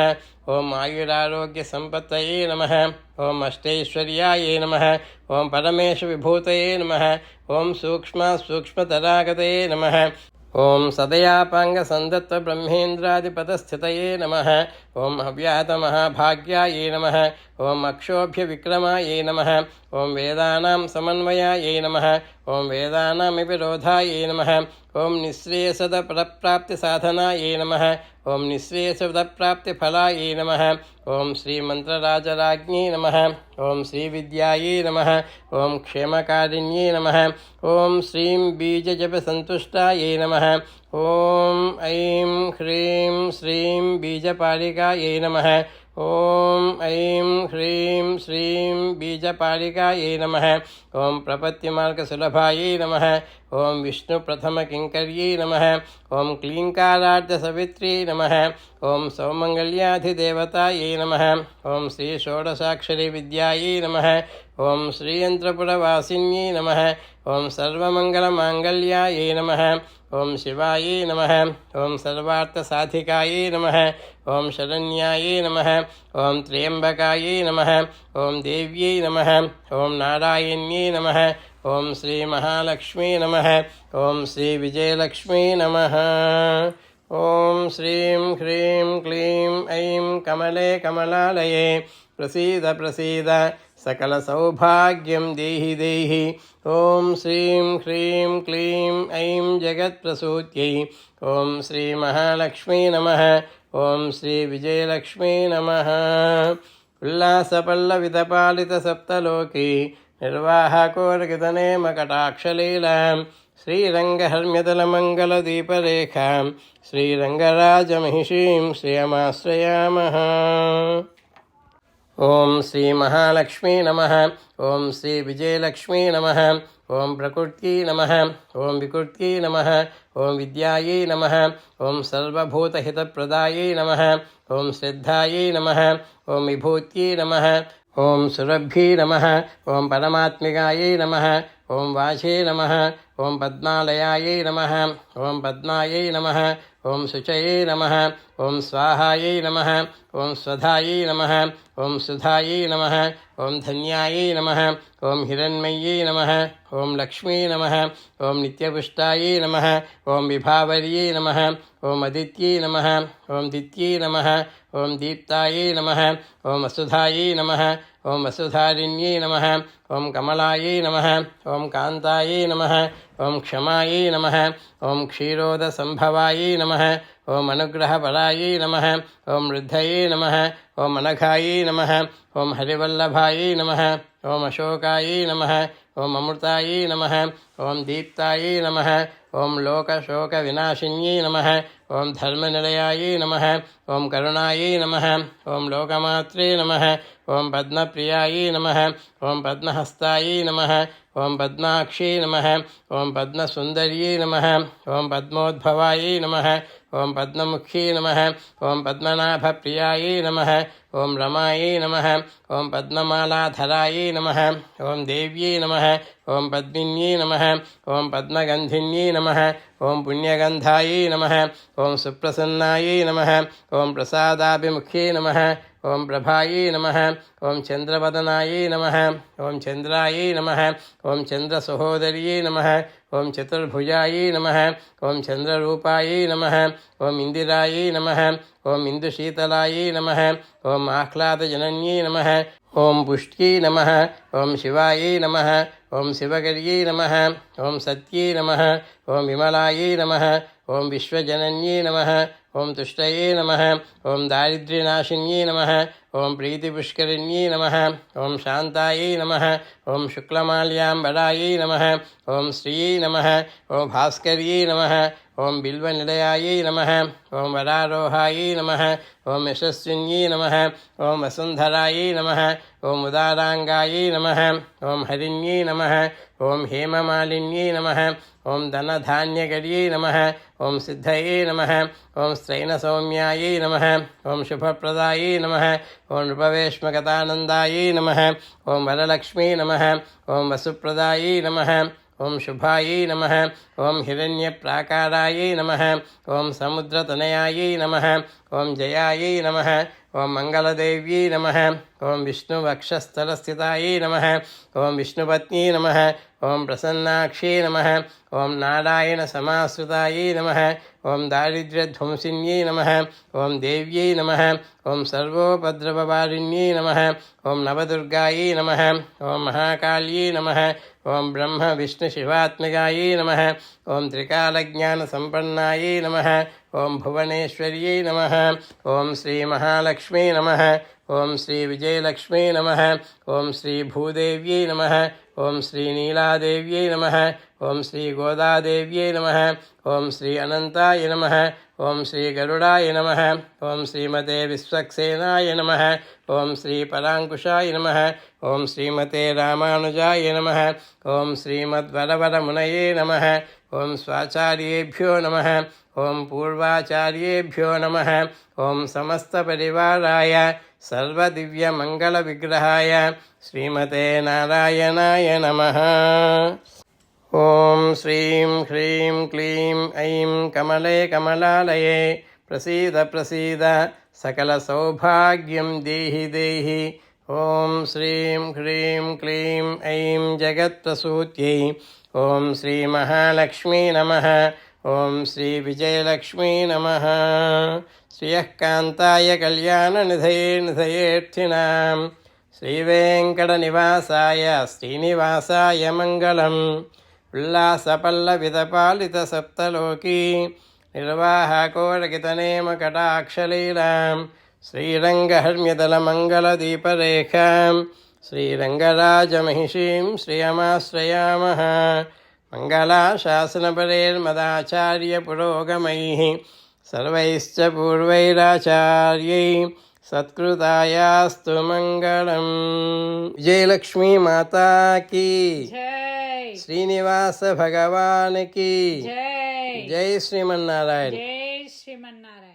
ओं आयुरारोग्यसम्पत्तये नमः। ओं अष्टैश्वर्यायै नमः। ओं परमेशविभूतये नमः। ओं सूक्ष्मतरागतये नमः। ओं सदयापाङ्गसन्दत्तब्रह्मेन्द्रादिपदस्थितये नमः। ओं अव्यातमहाभाग्यायै नमः। ओं अक्षोभ्यविक्रमायै नमः। ओं वेदानां समन्वयायै नमः। ओं वेदानामिविरोधायै नमः। ओं निःश्रेयसदपरप्राप्तिसाधनायै नमः। ओं निःश्रेयसदप्राप्तिफलायै नमः। ओं श्रीमन्त्रराजराज्ञै नमः। ओं श्रीविद्यायै नमः। ओं क्षेमकारिण्यै नमः। ओं श्रीं बीजजपसन्तुष्टायै नमः। ओं ऐं ह्रीं श्रीं बीजपालिकायै नमः। ओं ऐं ह्रीं श्रीं बीजपालिकायै नमः। ओं प्रपत्तिमार्गसुलभायै नमः। ओं विष्णुप्रथमकिङ्कर्यै नमः। ओं क्लीङ्कारार्धसवित्र्यै नमः। ओं सौमङ्गल्याधिदेवतायै नमः। ओं श्रीषोडशाक्षरीविद्यायै नमः। ओं श्रीयन्त्रपुरवासिन्यै नमः। ओं सर्वमङ्गलमाङ्गल्यायै नमः। ओं शिवायै नमः। ओं सर्वार्थसाधिकायै नमः। ओं शरण्यायै नमः। ओं त्र्यम्बकायै नमः। ओं देव्यै नमः। ओं नारायण्यै नमः। ओं श्रीमहालक्ष्मी नमः। ओं श्रीविजयलक्ष्मी नमः। ओं श्रीं ह्रीं क्लीं ऐं कमले कमलालये प्रसीद प्रसीद सकलसौभाग्यं देहि देहि। ओं श्रीं ह्रीं क्लीं ऐं जगत्प्रसूत्यै ओं श्रीमहालक्ष्मी नमः। ओं श्रीविजयलक्ष्मी नमः। उल्लासपल्लवितपालितसप्तलोकी निर्वाहकोर्गितनेमकटाक्षलीलां श्रीरङ्गहर्म्यतलमङ्गलदीपरेखां श्रीरङ्गराजमहिषीं श्रियमाश्रयामः। ओं श्रीमहालक्ष्मी नमः। ओं श्रीविजयलक्ष्मी नमः। ओं प्रकृत्यै नमः। ओं विकृत्यै नमः। ओं विद्यायै नमः। ओं सर्वभूतहितप्रदायै नमः। ओं श्रद्धायै नमः। ओं विभूत्यै नमः। ओं सुरभ्यै नमः। ओं परमात्मिकायै नमः। ओं वाचे नमः। ओं पद्मालयायै नमः। ओं पद्मायै नमः। ओं शुचये नमः। ओं स्वाहायै नमः। ओं स्वधायै नमः। ओं सुधायै नमः। ओं धन्यायै नमः। ओं हिरण्मय्यै नमः। ओं लक्ष्मी नमः। ओं नित्यपुष्टायै नमः। ओं विभावर्यै नमः। ओं अदित्यै नमः। ओं दित्यै नमः। ओं दीप्तायै नमः। ओं वसुधायै नमः। ओं वसुधारिण्यै नमः। ओं कमलायै नमः। ओं कान्तायै नमः। ओं क्षमायै नमः। ओं क्षीरोदसम्भवायै नमः। ओं अनुग्रहपरायै नमः। ओं वृद्धये नमः। ओं अनघायै नमः। ओं हरिवल्लभायै नमः। ओं अशोकायै नमः। ओं अमृतायै नमः। ओं दीप्तायै नमः। ओं लोकशोकविनाशिन्यै नमः। ओं धर्मनिलयायै नमः। ओं करुणायै नमः। ओं लोकमात्रे नमः। ओं पद्मप्रियायै नमः। ओं पद्महस्तायै नमः। ओं पद्माक्षी नमः। ओं पद्मसुन्दर्यै नमः। ओं पद्मोद्भवायै नमः। ओं पद्ममुख्यै नमः। ओं पद्मनाभप्रियायै नमः। ओं रमायै नमः। ओं पद्ममालाधरायै नमः। ओं देव्यै नमः। ओं पद्मिन्यै नमः। ओं पद्मगन्धिन्यै नमः। ओं पुण्यगन्धायै नमः। ओं सुप्रसन्नायै नमः। ओं प्रसादाभिमुख्यै नमः। ओं प्रभायै नमः। ओं चन्द्रवदनायै नमः। ओं चन्द्रायै नमः। ओं चन्द्रसहोदर्यै नमः। ओं चतुर्भुजायै नमः। ओं चन्द्ररूपायै नमः। ओं इन्दिरायै नमः। ओं इन्दुशीतलायै नमः। ओं आह्लादजनन्यै नमः। ओं पुष्ट्यै नमः। ओं शिवायै नमः। ओं शिवगर्यै नमः। ओं सत्यै नमः। ओं विमलायै नमः। ओं विश्वजनन्यै नमः। ओं तुष्टये नमः। ओं दारिद्र्यनाशिन्यै नमः। ओं प्रीतिपुष्करिण्यै नमः। ओं शान्तायै नमः। ओं शुक्लमाल्याम्बरायै नमः। ओं श्रियै नमः। ओं भास्कर्यै नमः। ఓం బిల్వనిలయాయై నమః ఓం వరారోహాయై నమః ఓం యశస్విన్యై నమః ఓం వసుంధరాయై నమః ఓం ఉదారాంగాయై నమః ఓం హరిణ్యై నమః ఓం హేమమాలిన్యై నమః ఓం ధనధాన్యగర్యై నమః ఓం సిద్ధయై నమః ఓం స్త్రైణసౌమ్యాయై నమః ఓం శుభప్రదాయై నమః ఓం నృపవేష్మగతానందాయై నమః ఓం వరలక్ష్మీ నమః ఓం వసుప్రదాయై నమః ఓం శుభాయై నమః ఓం హిరణ్యప్రాకారాయై నమః ఓం సముద్రతనయాయై నమః ఓం జయాయై నమః ఓం మంగళదేవ్యై నమః ఓం విష్ణువక్షస్థలస్థితాయై నమః ఓం విష్ణుపత్న్యై నమః ఓం ప్రసన్నాక్షై నమః ఓం నారాయణసమాశ్రితాయై నమః ఓం దారిద్ర్యధ్వంసిన్యై నమః ఓం దేవ్యై నమః ఓం సర్వోపద్రవవారిణ్యై నమః ఓం నవదుర్గాయై నమః ఓం మహాకాళ్యై నమః ఓం బ్రహ్మ విష్ణు శివాత్మికాయై నమః ఓం త్రికాలజ్ఞానసంపన్నాయై నమః ఓం భువనేశ్వర్యై నమః ఓం శ్రీ మహాలక్ష్మీ నమః ఓం శ్రీ విజయలక్ష్మీ నమః ఓం శ్రీ భూదేవ్యై నమః ఓం శ్రీ నీలాదేవ్యై నమః ఓం శ్రీ గోదాదేవ్యై నమః ఓం శ్రీ అనంతాయ నమః ఓం శ్రీ గరుడాయ నమః ఓం శ్రీమతే విశ్వక్సేనాయ నమః ఓం శ్రీ పరాంకుశాయ నమః ఓం శ్రీమతే రామానుజాయ నమః ఓం శ్రీమద్వరవరమునయే నమః ఓం స్వాచార్యేభ్యో నమః ఓం పూర్వాచార్యేభ్యో నమః ఓం సమస్తపరివారాయ సర్వదివ్యమంగళవిగ్రహాయ శ్రీమతే నారాయణాయ నమః. ఓం శ్రీం హ్రీం క్లీం ఐం కమలే కమలాలయే ప్రసీద ప్రసీద సకల సౌభాగ్యం దేహి దేహి. ఓం శ్రీం హ్రీం క్లీం ఐం జగత్ప్రసూత్యై ఓం శ్రీ మహాలక్ష్మీ నమః ఓం శ్రీ విజయలక్ష్మీ నమః. శ్రియః కాంతాయ కళ్యాణనిధయే నిధయేర్థినాం శ్రీవేంకటనివాసాయ శ్రీనివాసాయ మంగళం. ఉల్లాసపల్లవితపాలితసప్తలోకీ నిర్వాహకోరకితనేమకటాక్షలీలాం శ్రీరంగహర్మ్యదలమంగళదీపరేఖాం శ్రీరంగరాజమహిషీం శ్రియమాశ్రయామः. మంగళాశాసనపరేర్మదాచార్యపురోగమైः సర్వైశ్చ పూర్వైరాచార్యై సత్కృతాయాస్తు మంగళం. విజయలక్ష్మీ మాతాకి జై. శ్రీనివాస భగవానికి జై జై శ్రీమన్నారాయణ. జై శ్రీమన్నారాయణ.